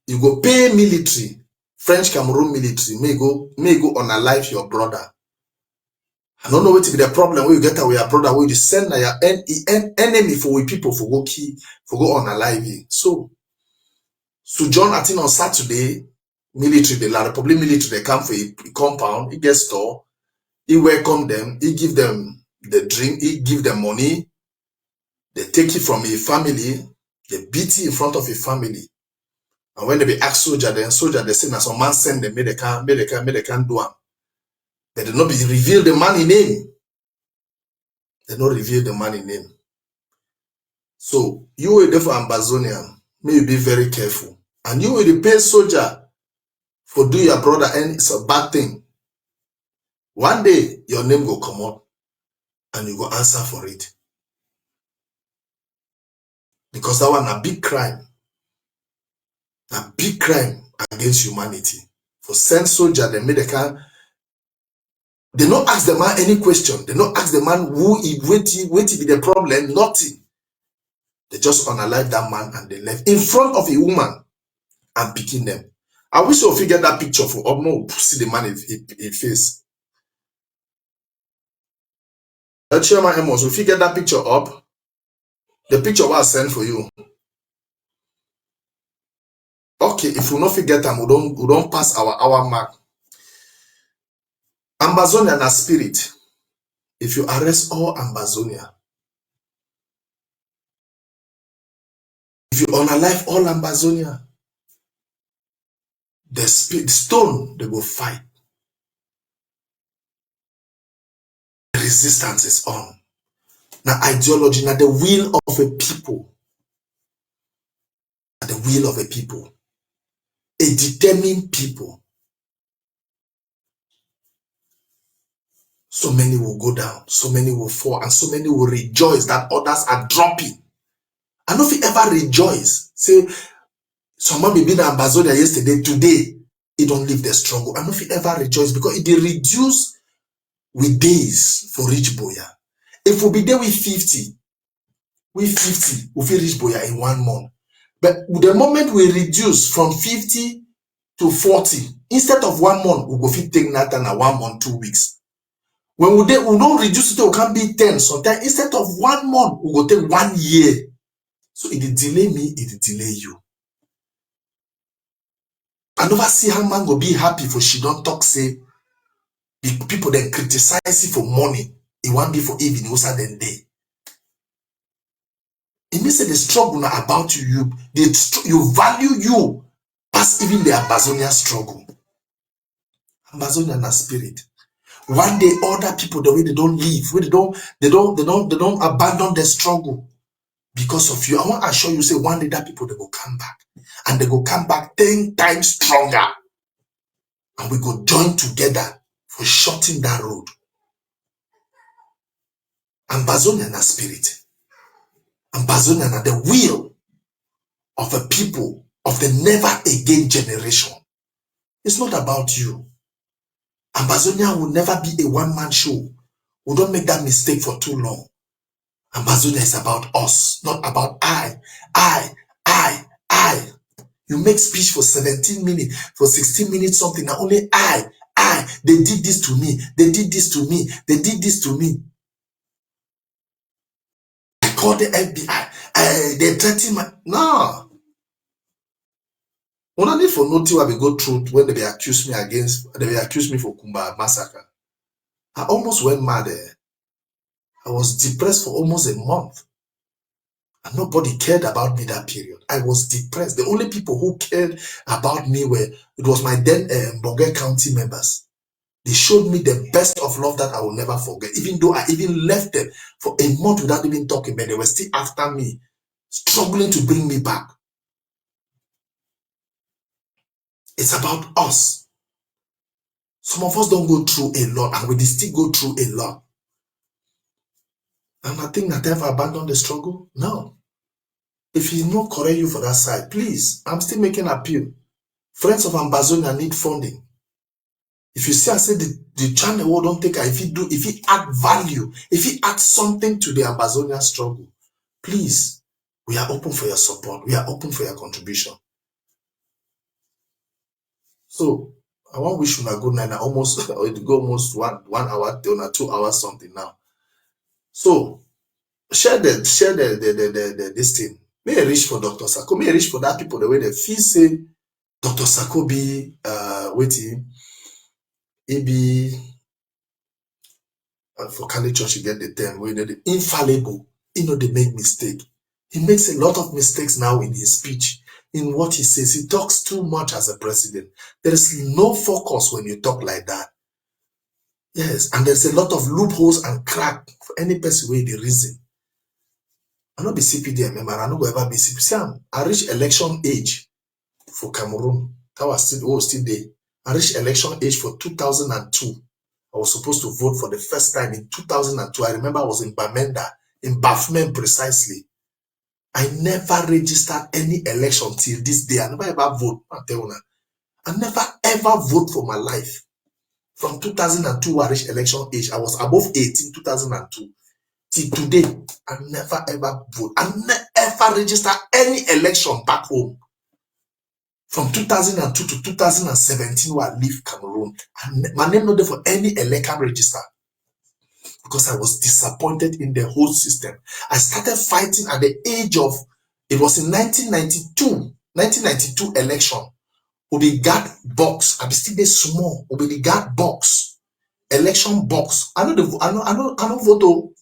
you go pay military, French Cameroon military, may go unalive your brother. I don't know what to be the problem where you get away your brother, where you send your enemy for we people for go key, for go unalive you. So John, I think on Saturday, military, the La Republic military, they come for a compound, he gets store, he welcome them, he give them the drink, he give them money, they take it from a family, they beat it in front of a family. And when they be ask soldier, then soldier they say, now some man send them, they can't do them. They did not be reveal the money name. They don't reveal the money name. So you will there for Ambazonian, may you be very careful. And you will pay soldier for do your brother, and it's a bad thing. One day your name will come up and you go answer for it. Because that one a big crime. A big crime against humanity. For send soldier, they made a car. They not ask the man any question. They not ask the man who he waiting be the problem. Nothing. They just unalive that man and they left in front of a woman and picking them. I wish you figure that picture for Obmo see the man in face. The chairman Amos will figure that picture up. The picture was sent for you. Okay, if we not forget them, we don't pass our mark. Ambazonia na spirit. If you arrest all Ambazonia, if you unalive all Ambazonia, the stone they will fight. The resistance is on. Now ideology, now the will of a people. Now the will of a people. A determined people. So many will go down, so many will fall, and so many will rejoice that others are dropping. I know if you ever rejoice, say, someone may be in Ambazonia yesterday, today, it don't leave the struggle. I know if you ever rejoice because it reduce with days for reach Boya. If we be there with 50, we reach Boya in 1 month. But the moment we reduce from 50 to 40, instead of 1 month, we go fit take Nathan 1 month, 2 weeks. When we don't reduce it, it can be 10. Sometimes instead of 1 month, we go take 1 year. So it delay me, it delay you. I never see how man go be happy for she don't talk say people then criticize it for money. It won't be for evening, also then day. It means that the struggle not about you. You value you as even the Ambazonian struggle. Ambazonian na spirit. One day other people the way they don't live, where they don't abandon their struggle because of you. I want to assure you, say one day that people they go come back. And they go come back 10 times stronger. And we go join together for shorting that road. Ambazonian na spirit. Ambazonian na the will of a people of the never again generation. It's not about you. Ambazonia will never be a one-man show. We don't make that mistake for too long. Ambazonia is about us, not about I. You make speech for 17 minutes, for 16 minutes, something. Now only I. They did this to me. They did this to me. They did this to me. I called the FBI. They threatened my... No. When I need for notice what we go through when they accuse me for Kumba massacre. I almost went mad there. I was depressed for almost a month. And nobody cared about me that period. I was depressed. The only people who cared about me it was my then Bonga County members. They showed me the best of love that I will never forget. Even though I even left them for a month without even talking, but they were still after me, struggling to bring me back. It's about us. Some of us don't go through a lot, and we still go through a lot. And I think that I ever abandoned the struggle? No. If he's not correct you for that side, please, I'm still making an appeal. Friends of Ambazonia need funding. If you see, I said the channel don't take it. If he add value, if he add something to the Ambazonia struggle, please, we are open for your support. We are open for your contribution. So I want to wish you a good night. It go almost one hour, 2 hours something now. So share this thing. May I reach for Dr. Sako. May I reach for that people the way they feel say Dr. Sako be waiting. He be for Kali Church, you get the term where the infallible. They make mistake. He makes a lot of mistakes now in his speech, in what he says. He talks too much as a president. There is no focus when you talk like that. Yes, and there's a lot of loopholes and crack for any person way the reason. I not be CPD member, I not go ever be CPD. I reach election age for Cameroon. That was still there. I reached election age for 2002. I was supposed to vote for the first time in 2002. I remember I was in Bamenda, in Bafmen precisely. I never registered any election till this day. I never ever vote. I never ever vote for my life. From 2002, I reached election age. I was above 18, 2002. Till today, I never ever vote. I never ever register any election back home. From 2002 to 2017, where I leave Cameroon, my name not there for any election register because I was disappointed in the whole system. I started fighting at the age of, it was in 1992 election. We got box. I be still there small. We got box, election box. I know vote,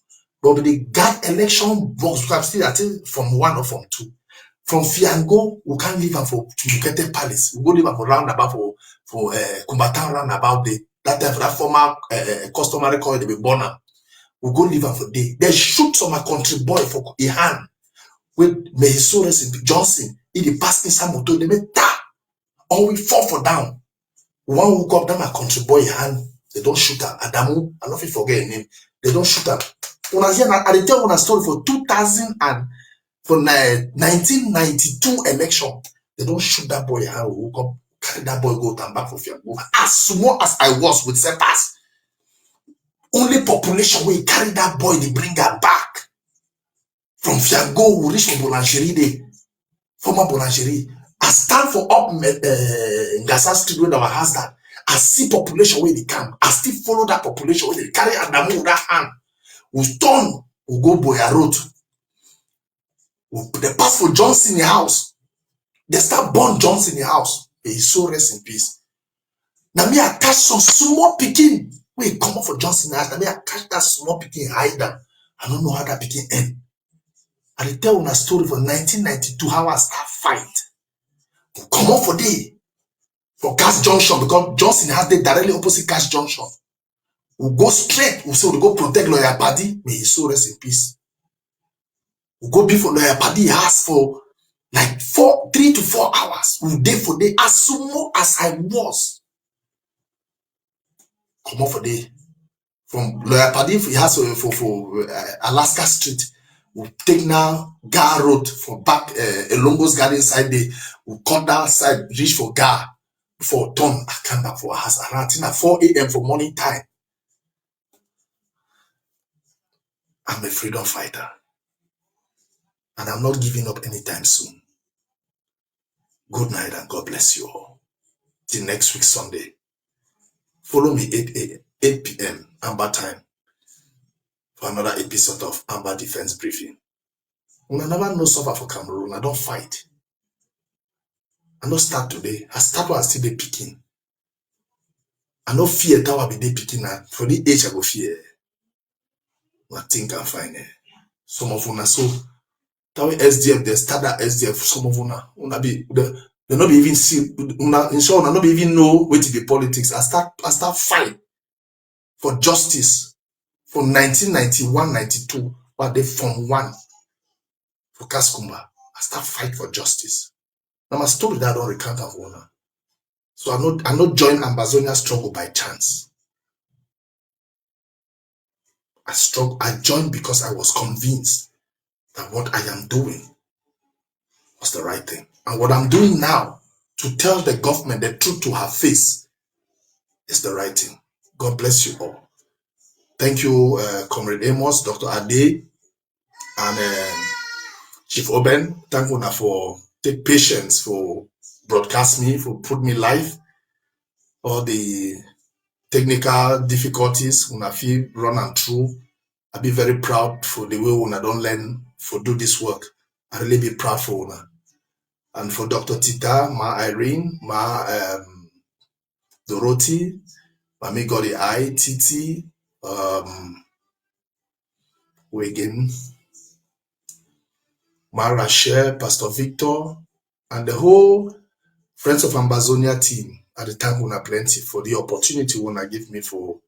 but we got election box. Because I'm still, I think, from 1 or from 2. From Fiango, we can't leave her for Mukete Palace. We go leave her for roundabout for Kumbatan roundabout day. That time for that former customary call they be born. We go leave her for day. They shoot some country boy for a hand with Mehisores Johnson. He pass inside motor. They make ta, or we fall for down. One woke up, that my country boy hand They don't shoot her. Adamu, I don't forget her name. They don't shoot her. When I hear, I tell una story for 2000 and for 1992 election. They don't shoot that boy. How who come carry that boy go and back for Fiango. As small as I was with Sepas, only population will carry that boy. They bring her back from Fiango. We reach for Boulangerie Day, former Boulangerie. I stand for up Ngasa Street where our house that. I see population where they come. I still follow that population where they carry Adamu with that hand. We turn, we go Boya Road. They pass for Johnson in the house. They start burn Johnson in the house. May his soul rest in peace. Now me I catch some small picking. Wait, come up for Johnson in the house. Now me I catch that small picking, hide them. I don't know how that picking end. I tell you a story for 1992 how I start fight. We come up for day. For Gas Junction, because Johnson has the directly opposite Gas Junction. We'll go straight. We'll say we'll go protect Lawyer Paddy. May his soul rest in peace. We'll go before Lawyer Paddy house for like 3 to 4 hours. We'll day for day. As small as I was. Come on for day. From Lawyer Paddy, he has for Alaska Street. We'll take now Gar Road for back Elongo's garden side day. We'll cut that side, reach for Gar. For turn, I come back for a house around 4 a.m. for morning time. I'm a freedom fighter. And I'm not giving up anytime soon. Good night and God bless you all. Till next week, Sunday. Follow me 8 p.m. AMBA time for another episode of AMBA Defense Briefing. When I never know suffer for Cameroon, I don't fight. I don't start today. I start while I still dey picking. I no fear that I be dey picking now. For the age I go fear. I think I'm fine. Some of una so that way SDF, they start that SDF. Some of una be they not be even see una in short, una not be even know what to be politics. I start fight for justice from 1991-92, but they from one for Kaskumba. I start fight for justice. Now my story that I don't recount of una. So I not join Ambazonia struggle by chance. I joined because I was convinced that what I am doing was the right thing. And what I'm doing now, to tell the government the truth to her face, is the right thing. God bless you all. Thank you, Comrade Amos, Dr. Ade, and Chief Oben. Thank you for take patience for broadcast me, for put me live. All the technical difficulties when I feel run and through. I be very proud for the way when I don't learn for do this work. I really be proud for una. And for Dr. Tita, Ma Irene, Ma Dorothy, Mami Godi I, Titi, Wigan, Ma Rachel, Pastor Victor, and the whole Friends of Ambazonia team at the time una plenty for the opportunity una give me for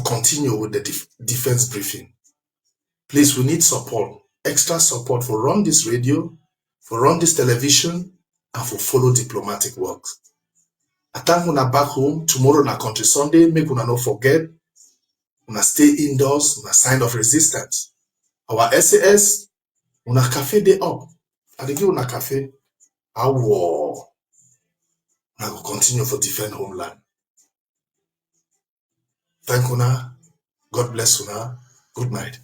continue with the defense briefing. Please, we need support, extra support for run this radio, for run this television, and for follow diplomatic work. I thank una back home. Tomorrow na country Sunday. Make una not forget. Una stay indoors. Una sign of resistance. Our SAS, una cafe day up. I dey give una cafe. Our war. Una go continue for defend homeland. Thank una. God bless una. Good night.